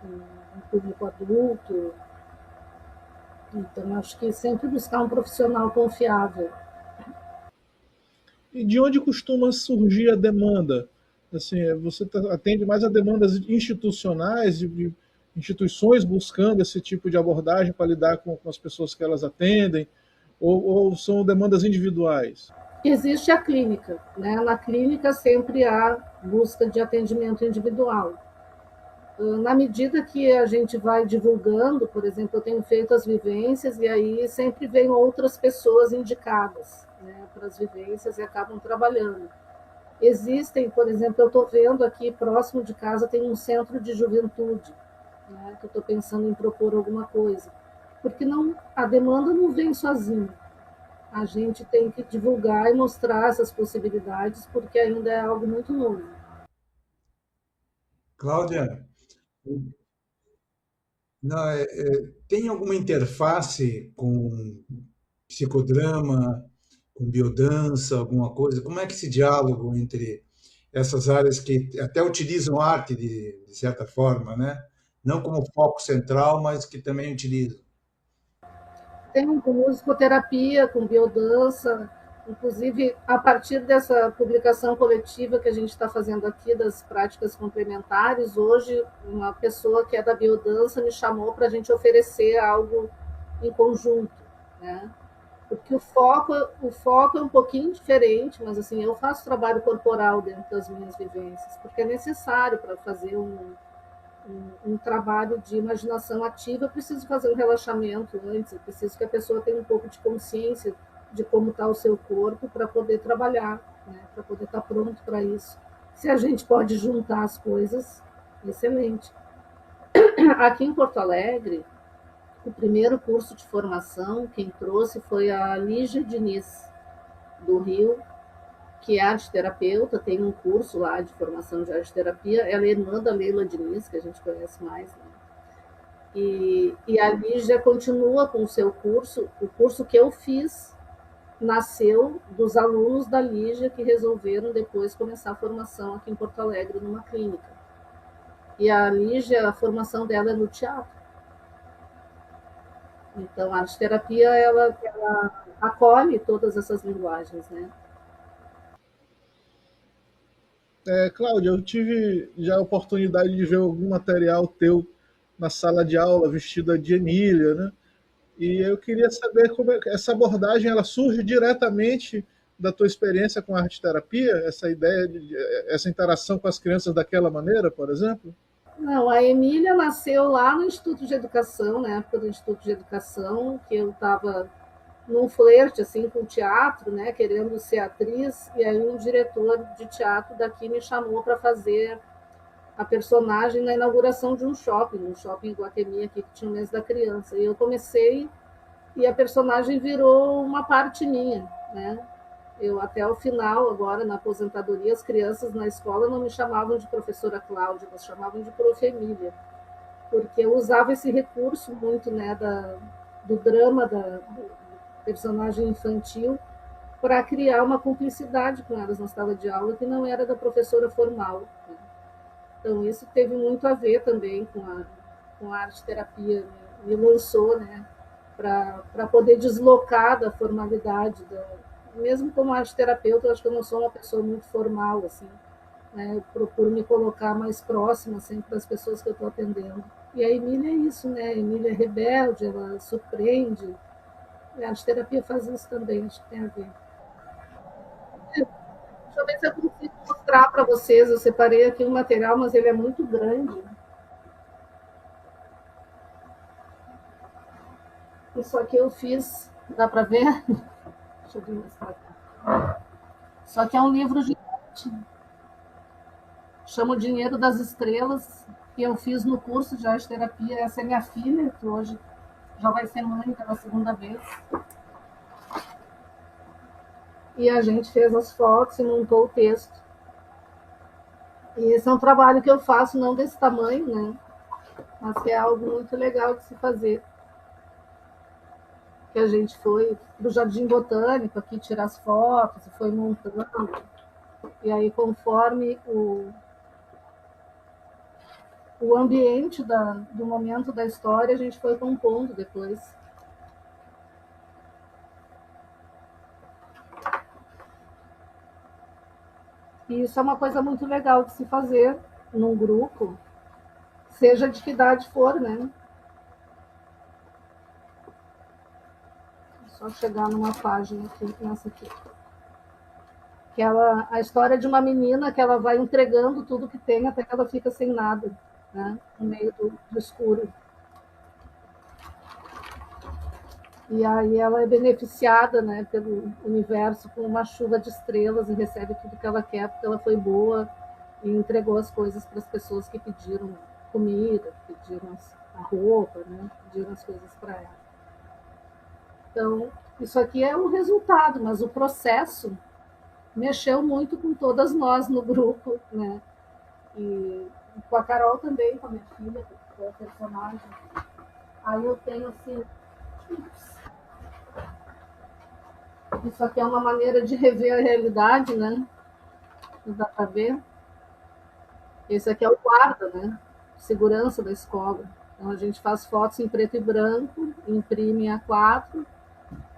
em público adulto. Então, acho que sempre buscar um profissional confiável. E de onde costuma surgir a demanda? Assim, você atende mais a demandas institucionais, de instituições buscando esse tipo de abordagem para lidar com as pessoas que elas atendem, ou são demandas individuais? Existe a clínica, né? Na clínica sempre há busca de atendimento individual. Na medida que a gente vai divulgando, por exemplo, eu tenho feito as vivências e aí sempre vem outras pessoas indicadas, né, para as vivências e acabam trabalhando. Existem, por exemplo, eu estou vendo aqui próximo de casa tem um centro de juventude, né, que eu estou pensando em propor alguma coisa, porque não, a demanda não vem sozinha. A gente tem que divulgar e mostrar essas possibilidades, porque ainda é algo muito novo. Cláudia, não, tem alguma interface com psicodrama, com biodança, alguma coisa? Como é que esse diálogo entre essas áreas que até utilizam arte de certa forma, né? Não como foco central, mas que também utilizam. Tem com musicoterapia, com biodança, inclusive a partir dessa publicação coletiva que a gente está fazendo aqui das práticas complementares, hoje uma pessoa que é da biodança me chamou para a gente oferecer algo em conjunto, né? Porque o foco é um pouquinho diferente, mas assim, eu faço trabalho corporal dentro das minhas vivências, porque é necessário para fazer um trabalho de imaginação ativa, eu preciso fazer um relaxamento antes, eu preciso que a pessoa tenha um pouco de consciência de como está o seu corpo para poder trabalhar, né, para poder estar pronto para isso. Se a gente pode juntar as coisas, excelente. Aqui em Porto Alegre, o primeiro curso de formação, quem trouxe foi a Lígia Diniz, do Rio, que é arteterapeuta, tem um curso lá de formação de arteterapia, ela é irmã da Leila Diniz, que a gente conhece mais, né? E a Lígia continua com o seu curso, o curso que eu fiz nasceu dos alunos da Lígia que resolveram depois começar a formação aqui em Porto Alegre, numa clínica. E a Lígia, a formação dela é no teatro. Então, a arteterapia, ela acolhe todas essas linguagens, né? Cláudia, eu tive já a oportunidade de ver algum material teu na sala de aula vestida de Emília, né? E eu queria saber como essa abordagem ela surge diretamente da tua experiência com a arte terapia, essa ideia essa interação com as crianças daquela maneira, por exemplo? Não, a Emília nasceu lá no Instituto de Educação, na época do Instituto de Educação, que eu estava num flerte assim com o teatro, né, querendo ser atriz, e aí um diretor de teatro daqui me chamou para fazer a personagem na inauguração de um shopping em Guatemi aqui que tinha o mês da criança. E eu comecei e a personagem virou uma parte minha, né? Eu até o final, agora na aposentadoria, as crianças na escola não me chamavam de professora Cláudia, elas chamavam de Prof. Emília, porque eu usava esse recurso muito, né, do drama do personagem infantil para criar uma cumplicidade com elas na sala de aula que não era da professora formal, né? Então isso teve muito a ver também com a arte terapia, me lançou, né, para poder deslocar da formalidade mesmo como arte terapeuta, eu acho que eu não sou uma pessoa muito formal, assim, né? Eu procuro me colocar mais próxima sempre das pessoas que eu estou atendendo. E a Emília é isso, né? A Emília é rebelde, ela surpreende. E a arte terapia faz isso também, acho que tem a ver. Deixa eu ver se eu consigo mostrar para vocês. Eu separei aqui um material, mas ele é muito grande. Isso aqui eu fiz, dá para ver? Deixa eu ver mais para cá. Só que é um livro gigante. Chama O Dinheiro das Estrelas, que eu fiz no curso de arte terapia. Essa é minha filha, que hoje já vai ser mãe pela segunda vez. E a gente fez as fotos e montou o texto. E esse é um trabalho que eu faço, não desse tamanho, né? Mas que é algo muito legal de se fazer. Que a gente foi do Jardim Botânico aqui tirar as fotos e foi montando. E aí, conforme o ambiente do momento da história, a gente foi compondo depois. E isso é uma coisa muito legal de se fazer num grupo, seja de que idade for, né? Só chegar numa página aqui, nessa aqui. Que a história de uma menina que ela vai entregando tudo que tem até que ela fica sem nada, né? No meio do escuro. E aí ela é beneficiada, né, pelo universo com uma chuva de estrelas e recebe tudo que ela quer porque ela foi boa e entregou as coisas para as pessoas que pediram comida, pediram a roupa, né, pediram as coisas para ela. Então, isso aqui é o resultado, mas o processo mexeu muito com todas nós no grupo, né? E com a Carol também, com a minha filha, que é a personagem. Aí eu tenho assim. Isso aqui é uma maneira de rever a realidade, né? Não dá para ver. Esse aqui é o guarda, né? Segurança da escola. Então a gente faz fotos em preto e branco, imprime em A4,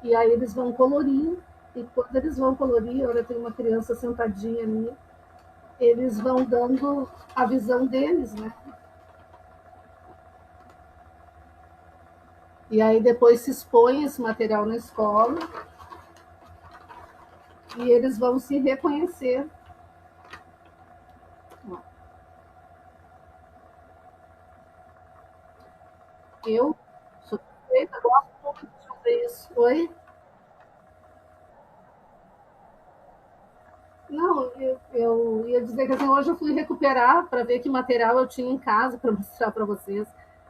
e aí eles vão colorindo. E quando eles vão colorir, olha, tem uma criança sentadinha ali, eles vão dando a visão deles, né? E aí depois se expõe esse material na escola e eles vão se reconhecer. Eu sou suspeita, gosto muito de fazer isso. Oi? Não, eu ia dizer que assim, hoje eu fui recuperar para ver que material eu tinha em casa para mostrar para vocês.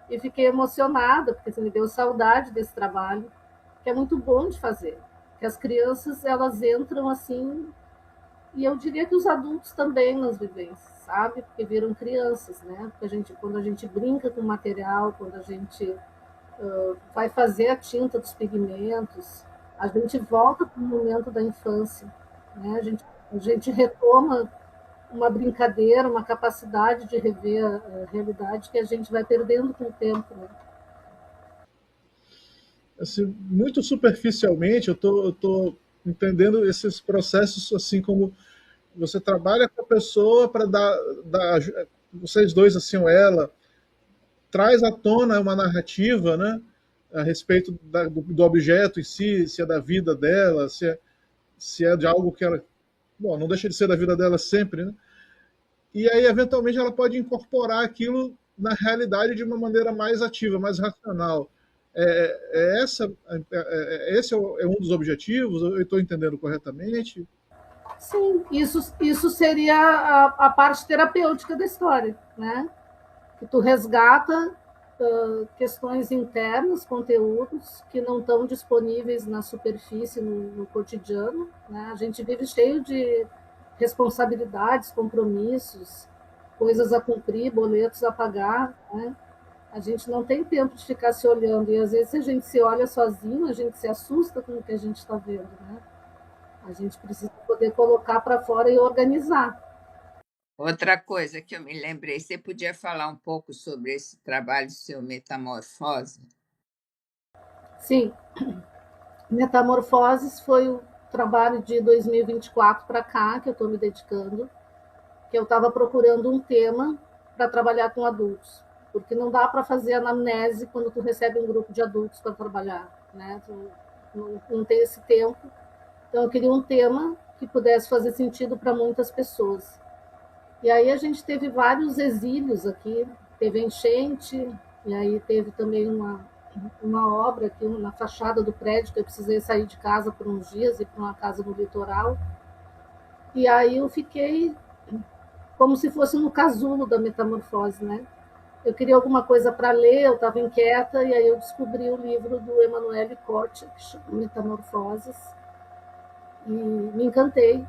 E fiquei emocionada, porque assim, me deu saudade desse trabalho, que é muito bom de fazer. Que as crianças, elas entram assim, e eu diria que os adultos também nas vivências, sabe? Porque viram crianças, né? Porque quando a gente brinca com o material, quando a gente vai fazer a tinta dos pigmentos, a gente volta para o momento da infância, né? A gente retoma uma brincadeira, uma capacidade de rever a realidade que a gente vai perdendo com o tempo, né? Assim, muito superficialmente, eu tô entendendo esses processos assim como você trabalha com a pessoa para dar vocês dois assim ou ela traz à tona uma narrativa, né, a respeito do objeto em si, se é da vida dela, se é de algo que ela, bom, não deixa de ser da vida dela sempre, né? E aí eventualmente ela pode incorporar aquilo na realidade de uma maneira mais ativa, mais racional. Esse é um dos objetivos? Eu estou entendendo corretamente? Sim, isso seria a parte terapêutica da história, né? Que tu resgata questões internas, conteúdos que não estão disponíveis na superfície, no cotidiano, né? A gente vive cheio de responsabilidades, compromissos, coisas a cumprir, boletos a pagar, né? A gente não tem tempo de ficar se olhando e às vezes se a gente se olha sozinho, a gente se assusta com o que a gente está vendo, né? A gente precisa poder colocar para fora e organizar. Outra coisa que eu me lembrei, você podia falar um pouco sobre esse trabalho seu Metamorfose? Sim, Metamorfoses foi o trabalho de 2024 para cá que eu estou me dedicando, que eu estava procurando um tema para trabalhar com adultos, porque não dá para fazer anamnese quando tu recebe um grupo de adultos para trabalhar, né? Tu não tem esse tempo. Então eu queria um tema que pudesse fazer sentido para muitas pessoas. E aí a gente teve vários exílios aqui, teve enchente, e aí teve também uma obra aqui na fachada do prédio, que eu precisei sair de casa por uns dias, ir para uma casa no litoral. E aí eu fiquei como se fosse no casulo da metamorfose, né? Eu queria alguma coisa para ler, eu estava inquieta, e aí eu descobri o livro do Emanuele Corte, que chama Metamorfoses, e me encantei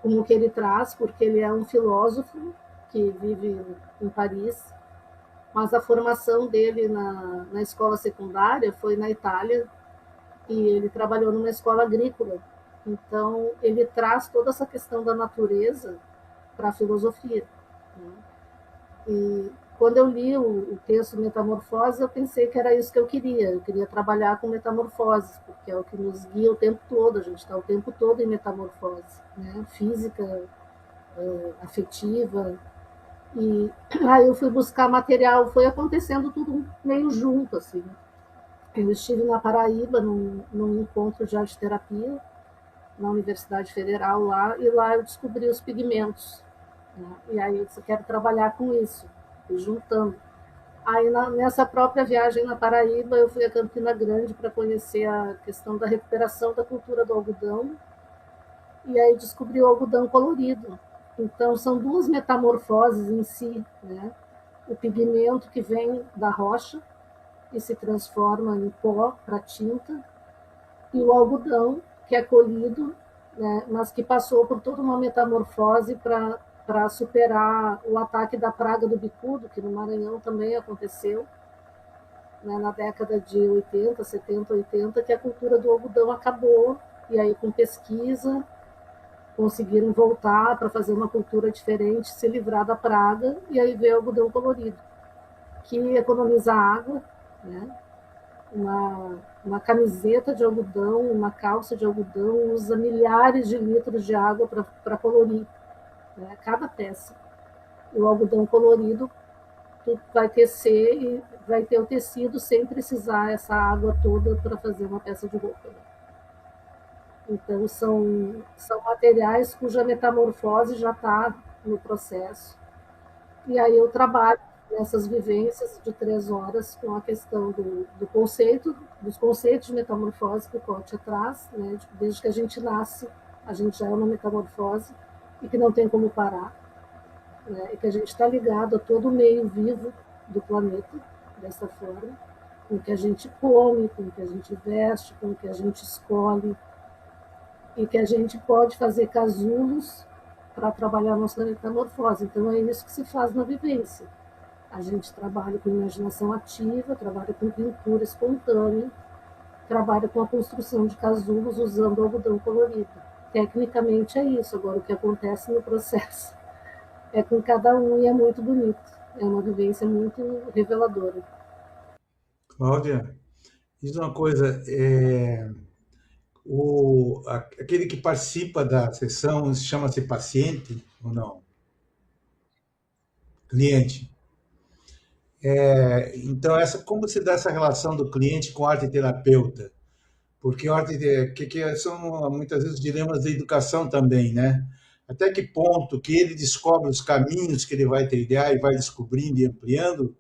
com o que ele traz, porque ele é um filósofo que vive em Paris, mas a formação dele na escola secundária foi na Itália, e ele trabalhou numa escola agrícola Então, ele traz toda essa questão da natureza para a filosofia, né? E quando eu li o texto Metamorfose, eu pensei que era isso que eu queria. Eu queria trabalhar com metamorfoses, porque é o que nos guia o tempo todo. A gente está o tempo todo em metamorfose, né? Física, afetiva. E aí eu fui buscar material, foi acontecendo tudo meio junto, assim. Eu estive na Paraíba num encontro de arte terapia na Universidade Federal lá, e lá eu descobri os pigmentos, né? E aí eu disse, quero trabalhar com isso, fui juntando. Aí nessa própria viagem na Paraíba, eu fui a Campina Grande para conhecer a questão da recuperação da cultura do algodão, e aí descobri o algodão colorido. Então são duas metamorfoses em si, né? O pigmento que vem da rocha e se transforma em pó para tinta, e o algodão que é colhido, né, mas que passou por toda uma metamorfose para superar o ataque da praga do bicudo, que no Maranhão também aconteceu, né, na década de 80, 70, 80, que a cultura do algodão acabou, e aí com pesquisa conseguiram voltar para fazer uma cultura diferente, se livrar da praga, e aí veio o algodão colorido, que economiza água, né? Uma camiseta de algodão, uma calça de algodão, usa milhares de litros de água para colorir, né, cada peça. E o algodão colorido, tu vai tecer e vai ter o tecido sem precisar essa água toda para fazer uma peça de roupa, né? Então, são materiais cuja metamorfose já está no processo. E aí eu trabalho nessas vivências de 3 horas com a questão do conceito, dos conceitos de metamorfose que o Cote traz, né? Desde que a gente nasce, a gente já é uma metamorfose e que não tem como parar, né? E que a gente está ligado a todo o meio vivo do planeta, dessa forma, com o que a gente come, com o que a gente veste, com o que a gente escolhe, e que a gente pode fazer casulos para trabalhar a nossa metamorfose. Então, é isso que se faz na vivência. A gente trabalha com imaginação ativa, trabalha com pintura espontânea, trabalha com a construção de casulos usando algodão colorido. Tecnicamente é isso. Agora, o que acontece no processo é com cada um e é muito bonito. É uma vivência muito reveladora. Cláudia, diz uma coisa, aquele que participa da sessão chama-se paciente ou não? Cliente. Então, como se dá essa relação do cliente com o arte-terapeuta? Porque são muitas vezes dilemas da educação também, né? Até que ponto que ele descobre os caminhos que ele vai trilhar e vai descobrindo e ampliando,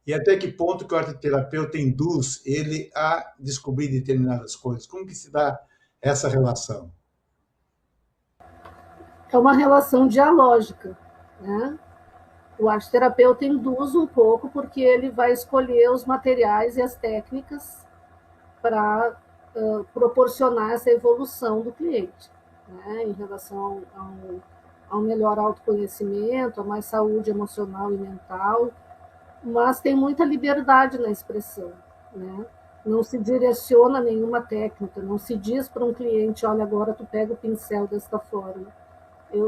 e até que ponto que o arte-terapeuta induz ele a descobrir determinadas coisas? Como que se dá essa relação? É uma relação dialógica, né? O arte-terapeuta induz um pouco porque ele vai escolher os materiais e as técnicas para proporcionar essa evolução do cliente, né, em relação a um melhor autoconhecimento, a mais saúde emocional e mental, mas tem muita liberdade na expressão, né? Não se direciona nenhuma técnica, não se diz para um cliente, olha, agora tu pega o pincel desta forma.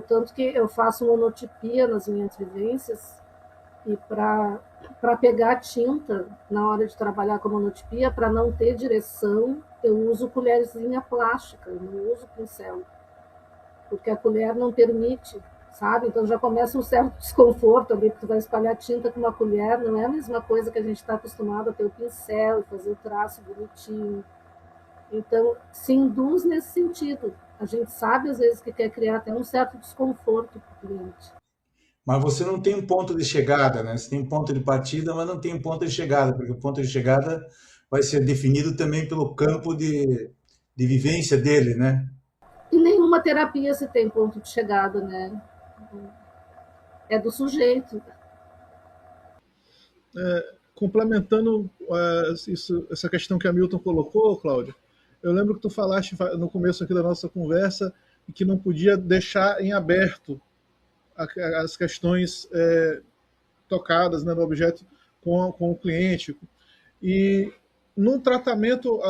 Tanto que eu faço monotipia nas minhas vivências, e para pegar tinta na hora de trabalhar com monotipia, para não ter direção, eu uso colherzinha plástica, eu não uso pincel, porque a colher não permite, sabe? Então já começa um certo desconforto ali, porque tu vai espalhar tinta com uma colher, não é a mesma coisa que a gente está acostumado a ter o pincel e fazer o traço bonitinho. Então, se induz nesse sentido. A gente sabe, às vezes, que quer criar até um certo desconforto para o cliente. Mas você não tem um ponto de chegada, né? Você tem um ponto de partida, mas não tem um ponto de chegada, porque o ponto de chegada vai ser definido também pelo campo de vivência dele, né? E nenhuma terapia se tem ponto de chegada, né? É do sujeito. Complementando essa questão que a Milton colocou, Cláudia, eu lembro que tu falaste no começo aqui da nossa conversa que não podia deixar em aberto as questões tocadas, né, no objeto com o cliente. E num tratamento,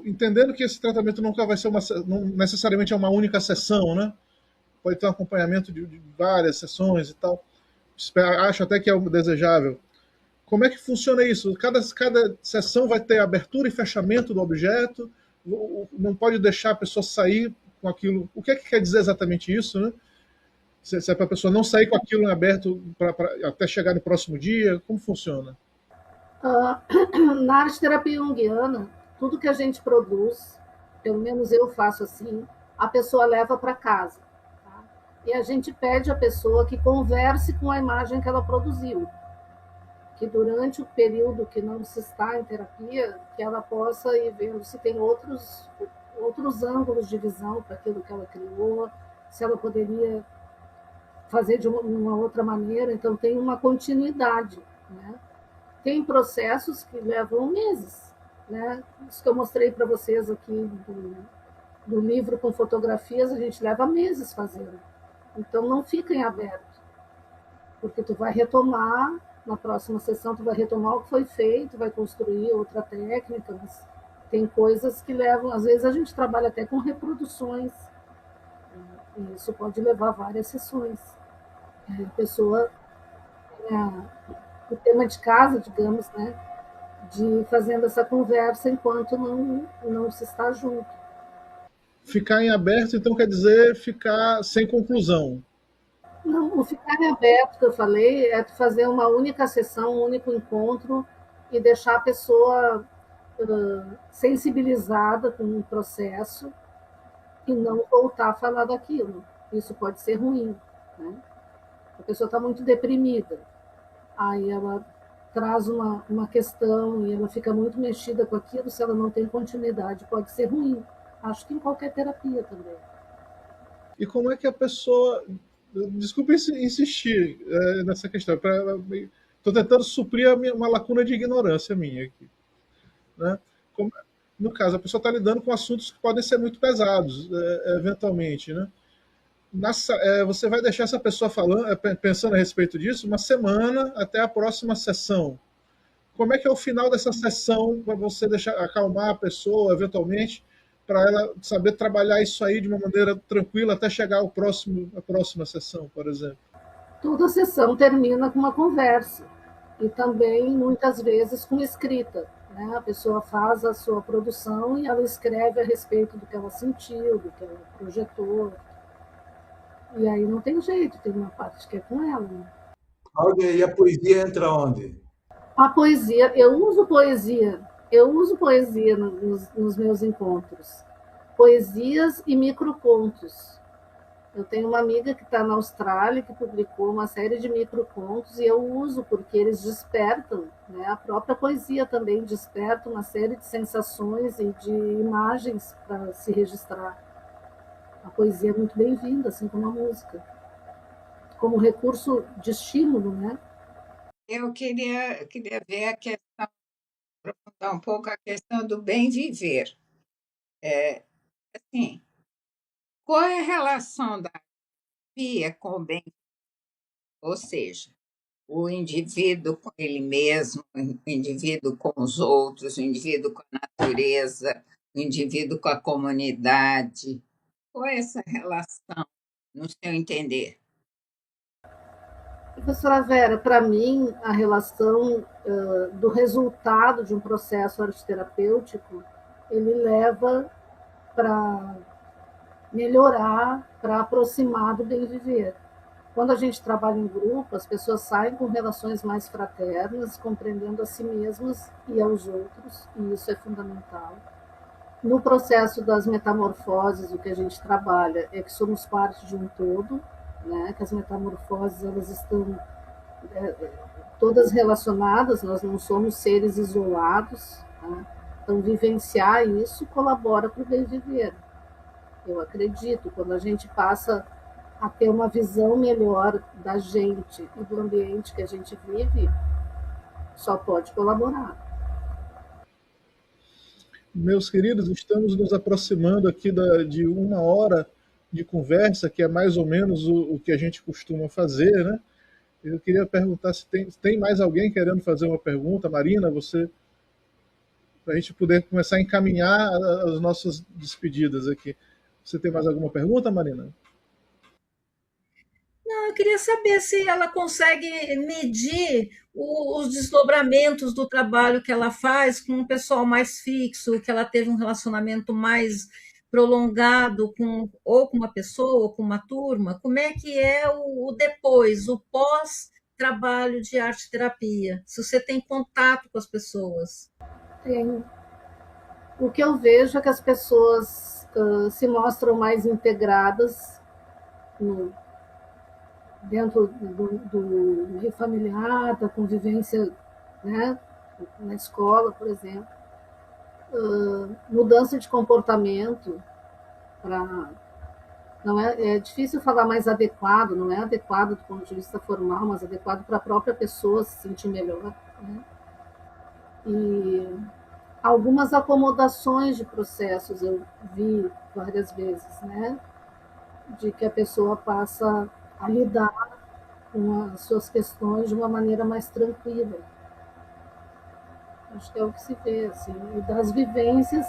entendendo que esse tratamento nunca vai ser não necessariamente é uma única sessão, né? Pode ter um acompanhamento de várias sessões e tal. Acho até que é o desejável. Como é que funciona isso? Cada sessão vai ter abertura e fechamento do objeto, não pode deixar a pessoa sair com aquilo. O que é que quer dizer exatamente isso, né? Se é para a pessoa não sair com aquilo em aberto até chegar no próximo dia, como funciona? Na arte terapia junguiana, tudo que a gente produz, pelo menos eu faço assim, a pessoa leva para casa. Tá? E a gente pede à pessoa que converse com a imagem que ela produziu. Que durante o período que não se está em terapia, que ela possa ir vendo se tem outros ângulos de visão para aquilo que ela criou, se ela poderia fazer de uma outra maneira. Então, tem uma continuidade, né? Tem processos que levam meses, né? Isso que eu mostrei para vocês aqui do livro com fotografias, a gente leva meses fazendo. Então, não fica em aberto, porque tu vai retomar, na próxima sessão tu vai retomar o que foi feito, vai construir outra técnica, mas tem coisas que levam, às vezes a gente trabalha até com reproduções, e isso pode levar várias sessões. A pessoa, o tema de casa, digamos, né, de fazendo essa conversa enquanto não se está junto. Ficar em aberto, então, quer dizer ficar sem conclusão. Não, o ficar em aberto que eu falei é fazer uma única sessão, um único encontro e deixar a pessoa sensibilizada com o processo e não voltar a falar daquilo. Isso pode ser ruim, né? A pessoa está muito deprimida, aí ela traz uma questão e ela fica muito mexida com aquilo, se ela não tem continuidade, pode ser ruim. Acho que em qualquer terapia também. E como é que a pessoa... Desculpe insistir nessa questão. Estou tentando suprir uma lacuna de ignorância minha aqui. Né? No caso, a pessoa está lidando com assuntos que podem ser muito pesados, eventualmente. Né? Você vai deixar essa pessoa pensando a respeito disso uma semana até a próxima sessão. Como é que é o final dessa sessão para você acalmar a pessoa, eventualmente, para ela saber trabalhar isso aí de uma maneira tranquila até chegar a próxima sessão, por exemplo? Toda sessão termina com uma conversa e também, muitas vezes, com escrita. Né? A pessoa faz a sua produção e ela escreve a respeito do que ela sentiu, do que ela projetou. E aí não tem jeito, tem uma parte que é com ela. Né? Cláudia, e a poesia entra onde? A poesia, eu uso poesia nos meus encontros. Poesias e microcontos. Eu tenho uma amiga que está na Austrália que publicou uma série de microcontos e eu uso porque eles despertam, né? A própria poesia também desperta uma série de sensações e de imagens para se registrar. A poesia é muito bem-vinda, assim como a música, como recurso de estímulo, né? Eu queria ver a questão, aprofundar um pouco a questão do bem viver. Assim, qual é a relação da terapia com o bem? Ou seja, o indivíduo com ele mesmo, o indivíduo com os outros, o indivíduo com a natureza, o indivíduo com a comunidade. Qual é essa relação, no seu entender? Professora Vera, para mim, a relação do resultado de um processo arte-terapêutico, ele leva para melhorar, para aproximar do bem viver. Quando a gente trabalha em grupo, as pessoas saem com relações mais fraternas, compreendendo a si mesmas e aos outros, e isso é fundamental. No processo das metamorfoses, o que a gente trabalha é que somos parte de um todo, né? Que as metamorfoses elas estão todas relacionadas, nós não somos seres isolados, né? Então vivenciar isso colabora para o bem viver. Eu acredito, quando a gente passa a ter uma visão melhor da gente e do ambiente que a gente vive, só pode colaborar. Meus queridos, estamos nos aproximando aqui de 1 hora de conversa, que é mais ou menos o que a gente costuma fazer, né? Eu queria perguntar se tem mais alguém querendo fazer uma pergunta. Marina, você para a gente poder começar a encaminhar as nossas despedidas aqui. Você tem mais alguma pergunta, Marina? Não, eu queria saber se ela consegue medir os desdobramentos do trabalho que ela faz com um pessoal mais fixo, que ela teve um relacionamento mais prolongado com ou com uma pessoa ou com uma turma. Como é que é o depois, o pós-trabalho de arte terapia? Se você tem contato com as pessoas. Tem. O que eu vejo é que as pessoas se mostram mais integradas no, dentro do meio familiar, da convivência, né, na escola, por exemplo. Mudança de comportamento para não é difícil falar mais adequado, não é adequado do ponto de vista formal, mas adequado para a própria pessoa se sentir melhor, né? E algumas acomodações de processos eu vi várias vezes, né? De que a pessoa passa a lidar com as suas questões de uma maneira mais tranquila. Acho que é o que se vê, assim. E das vivências,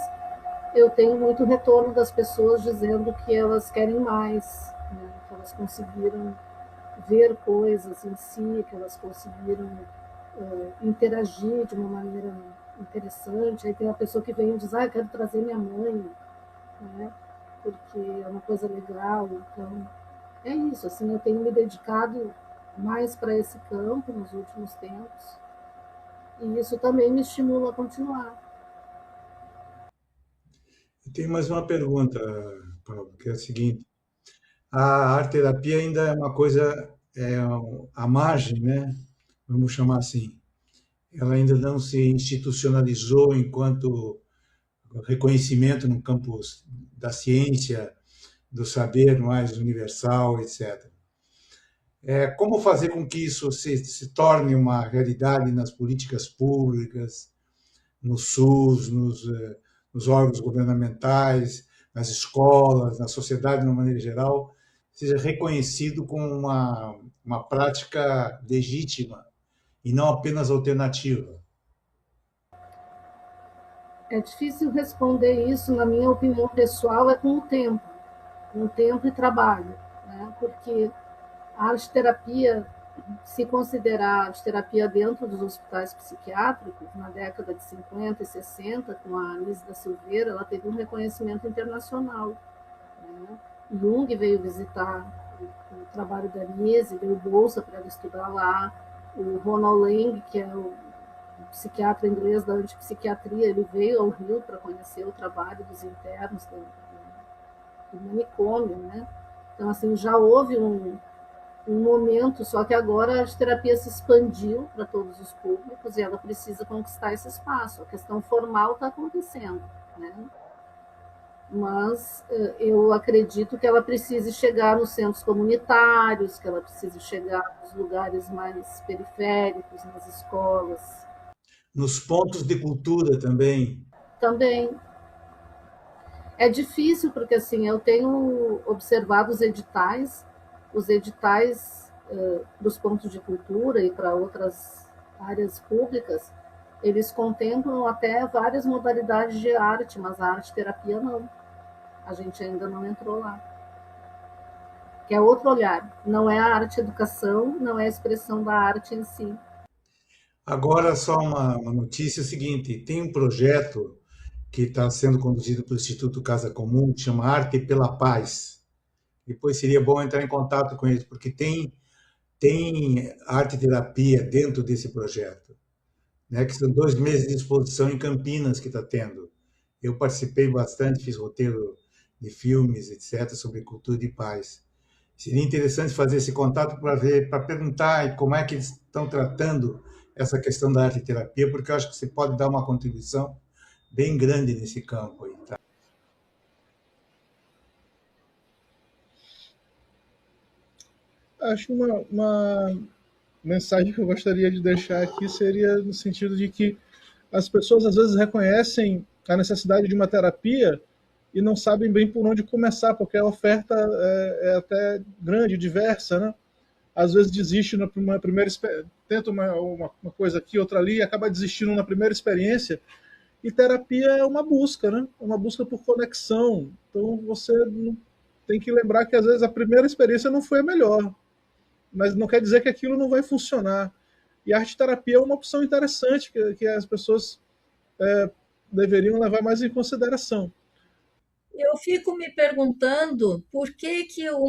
eu tenho muito retorno das pessoas dizendo que elas querem mais, né? Que elas conseguiram ver coisas em si, que elas conseguiram interagir de uma maneira interessante. Aí tem uma pessoa que vem e diz, eu quero trazer minha mãe, né? Porque é uma coisa legal. Então, é isso, assim, eu tenho me dedicado mais para esse campo nos últimos tempos, e isso também me estimula a continuar. Eu tenho mais uma pergunta, Paulo, que é a seguinte: a arte terapia ainda é uma coisa à margem, né? Vamos chamar assim. Ela ainda não se institucionalizou enquanto reconhecimento no campo da ciência, do saber mais universal, etc. Como fazer com que isso se torne uma realidade nas políticas públicas, no SUS, nos órgãos governamentais, nas escolas, na sociedade de uma maneira geral, seja reconhecido como uma prática legítima e não apenas alternativa? É difícil responder isso, na minha opinião pessoal, é com o tempo e trabalho, né? Porque a arte-terapia, se considerar a arte-terapia dentro dos hospitais psiquiátricos, na década de 50 e 60, com a Anise da Silveira, ela teve um reconhecimento internacional, né? Jung veio visitar o trabalho da Anise, deu bolsa para ela estudar lá. O Ronald Lang, que é o psiquiatra inglês da antipsiquiatria, ele veio ao Rio para conhecer o trabalho dos internos do manicômio, né? Então, assim, já houve um momento, só que agora a arte-terapia se expandiu para todos os públicos e ela precisa conquistar esse espaço. A questão formal está acontecendo, né? Mas eu acredito que ela precise chegar nos centros comunitários, que ela precise chegar nos lugares mais periféricos, nas escolas. Nos pontos de cultura também. Também. É difícil, porque assim, eu tenho observado os editais dos pontos de cultura e para outras áreas públicas, eles contemplam até várias modalidades de arte, mas a arte-terapia não. A gente ainda não entrou lá. Que é outro olhar. Não é a arte-educação, não é a expressão da arte em si. Agora, só uma notícia seguinte: tem um projeto que está sendo conduzido pelo Instituto Casa Comum, que chama Arte pela Paz. Depois seria bom entrar em contato com eles, porque tem arte-terapia dentro desse projeto, né? Que são 2 meses de exposição em Campinas que está tendo. Eu participei bastante, fiz roteiro de filmes, etc., sobre cultura de paz. Seria interessante fazer esse contato para perguntar como é que eles estão tratando essa questão da arte-terapia, porque eu acho que você pode dar uma contribuição bem grande nesse campo aí, tá? Acho uma mensagem que eu gostaria de deixar aqui seria no sentido de que as pessoas às vezes reconhecem a necessidade de uma terapia e não sabem bem por onde começar, porque a oferta é até grande, diversa, né? Às vezes desiste na primeira tenta uma coisa aqui, outra ali, e acaba desistindo na primeira experiência. E terapia é uma busca, né? Uma busca por conexão. Então você tem que lembrar que às vezes a primeira experiência não foi a melhor, mas não quer dizer que aquilo não vai funcionar. E a arte terapia é uma opção interessante que as pessoas deveriam levar mais em consideração. Eu fico me perguntando por que que o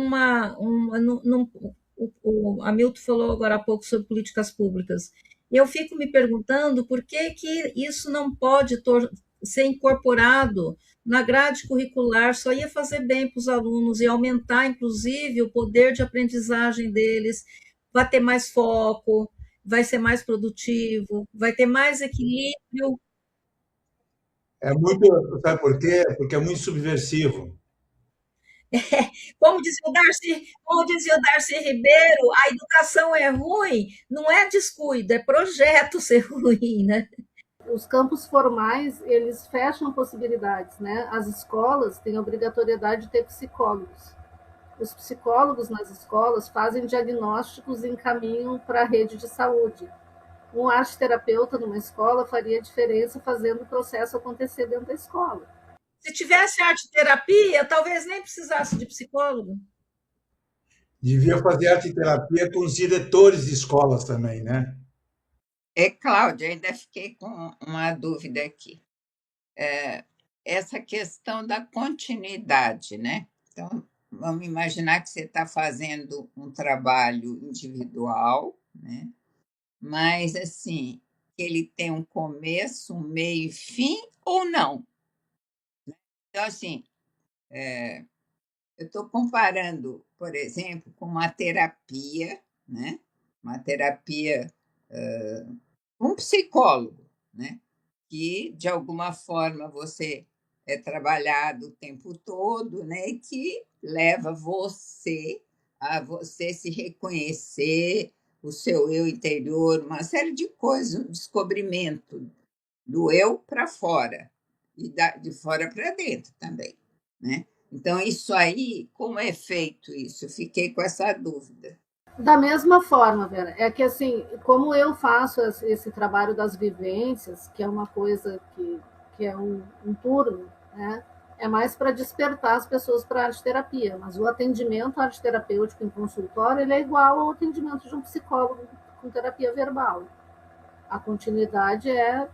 Hamilton falou agora há pouco sobre políticas públicas. Eu fico me perguntando por que que isso não pode ser incorporado na grade curricular, só ia fazer bem para os alunos e aumentar, inclusive, o poder de aprendizagem deles, vai ter mais foco, vai ser mais produtivo, vai ter mais equilíbrio. É muito, sabe por quê? Porque é muito subversivo. Como dizia o Darcy Ribeiro, a educação é ruim, não é descuido, é projeto ser ruim, né? Os campos formais, eles fecham possibilidades, né? As escolas têm a obrigatoriedade de ter psicólogos. Os psicólogos nas escolas fazem diagnósticos e encaminham para a rede de saúde. Um arte-terapeuta numa escola faria diferença fazendo o processo acontecer dentro da escola. Se tivesse arte-terapia, talvez nem precisasse de psicólogo. Devia fazer arte terapia com os diretores de escolas também, né? Cláudia, ainda fiquei com uma dúvida aqui. Essa questão da continuidade, né? Então, vamos imaginar que você está fazendo um trabalho individual, né? Mas, assim, ele tem um começo, um meio e fim ou não? Então, assim, eu estou comparando, por exemplo, com uma terapia, né? Uma terapia, um psicólogo, né? Que, de alguma forma, você é trabalhado o tempo todo, né? E que leva você a você se reconhecer, o seu eu interior, uma série de coisas, um descobrimento do eu para fora e de fora para dentro também, né? Então, isso aí, como é feito isso? Eu fiquei com essa dúvida. Da mesma forma, Vera, é que assim, como eu faço esse trabalho das vivências, que é uma coisa que é um turno, né? É mais para despertar as pessoas para a arte terapia, mas o atendimento arte terapêutico em consultório ele é igual ao atendimento de um psicólogo com terapia verbal. A continuidade é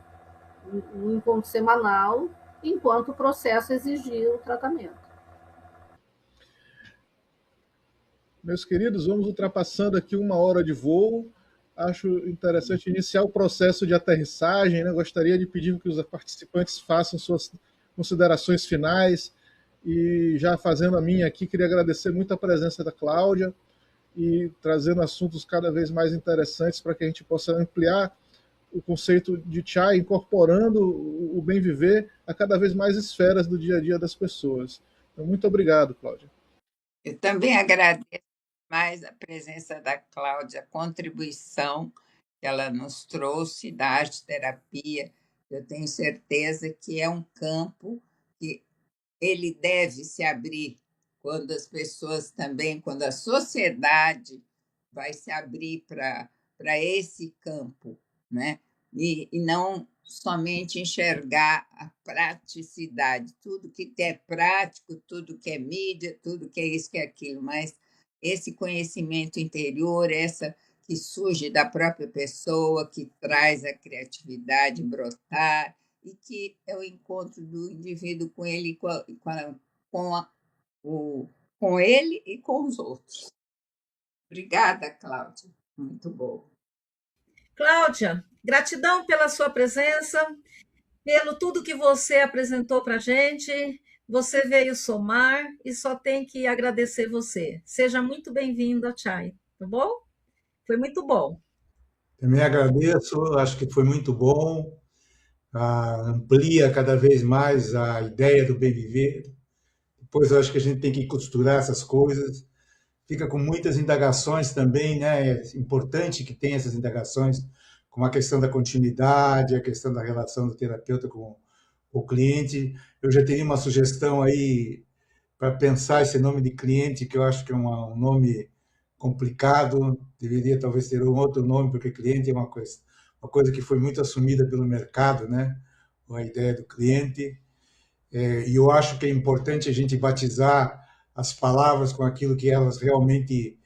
um encontro semanal, enquanto o processo exigir o tratamento. Meus queridos, vamos ultrapassando aqui 1 hora de voo. Acho interessante iniciar o processo de aterrissagem, né? Gostaria de pedir que os participantes façam suas considerações finais. E já fazendo a minha aqui, queria agradecer muito a presença da Cláudia e trazendo assuntos cada vez mais interessantes para que a gente possa ampliar o conceito de Chai, incorporando o bem viver a cada vez mais esferas do dia a dia das pessoas. Então, muito obrigado, Cláudia. Eu também agradeço mais a presença da Cláudia, a contribuição que ela nos trouxe da arte-terapia. Eu tenho certeza que é um campo que ele deve se abrir quando as pessoas também, quando a sociedade vai se abrir para esse campo, né? E não somente enxergar a praticidade, tudo que é prático, tudo que é mídia, tudo que é isso, que é aquilo, mas esse conhecimento interior, essa que surge da própria pessoa, que traz a criatividade brotar, e que é o encontro do indivíduo com ele, com ele e com os outros. Obrigada, Cláudia. Muito bom. Cláudia, gratidão pela sua presença, pelo tudo que você apresentou para a gente. Você veio somar e só tem que agradecer você. Seja muito bem-vindo ao Chai, tá bom? Foi muito bom. Também agradeço, acho que foi muito bom. Amplia cada vez mais a ideia do bem viver. Depois eu acho que a gente tem que costurar essas coisas. Fica com muitas indagações também, né? É importante que tenha essas indagações, como a questão da continuidade, a questão da relação do terapeuta com o cliente. Eu já teria uma sugestão aí para pensar esse nome de cliente, que eu acho que é um nome complicado, deveria talvez ter um outro nome, porque cliente é uma coisa que foi muito assumida pelo mercado, né? a ideia do cliente. E eu acho que é importante a gente batizar as palavras com aquilo que elas realmente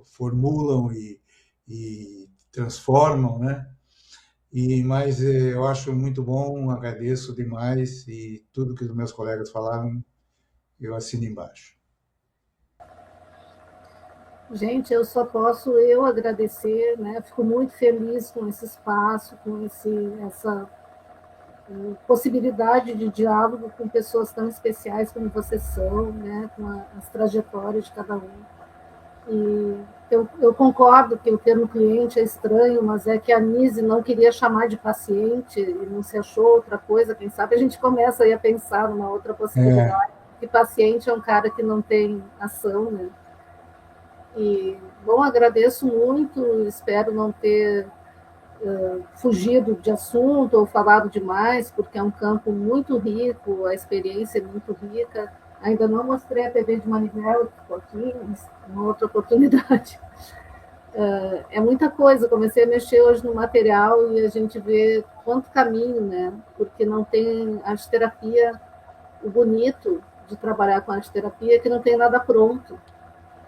formulam e transformam, né? Mas eu acho muito bom, agradeço demais e tudo que os meus colegas falaram, eu assino embaixo. Gente, eu só posso agradecer, né? Fico muito feliz com esse espaço, com essa possibilidade de diálogo com pessoas tão especiais como vocês são, né? Com as trajetórias de cada um. E eu concordo que o termo cliente é estranho, mas é que a Nise não queria chamar de paciente e não se achou outra coisa. Quem sabe a gente começa aí a pensar numa outra possibilidade. Que paciente é um cara que não tem ação, né? E, bom, agradeço muito, espero não ter fugido de assunto ou falado demais, porque é um campo muito rico, a experiência é muito rica. Ainda não mostrei a TV de Manivela, que ficou aqui, mas uma outra oportunidade. É muita coisa, comecei a mexer hoje no material e a gente vê quanto caminho, né? Porque não tem arte-terapia, o bonito de trabalhar com arte-terapia é que não tem nada pronto.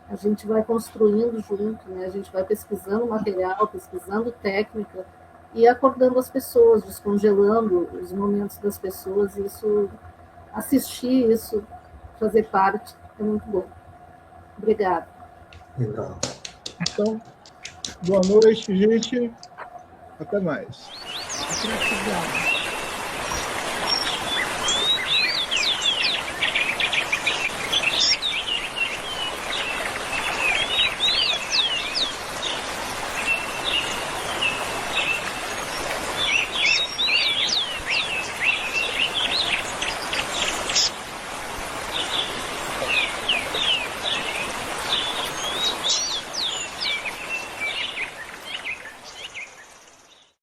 A gente vai construindo junto, né? A gente vai pesquisando material, pesquisando técnica e acordando as pessoas, descongelando os momentos das pessoas. Assistir isso, fazer parte, é muito bom. Obrigada. Legal. Então, boa noite, gente. Até mais. Gratidão.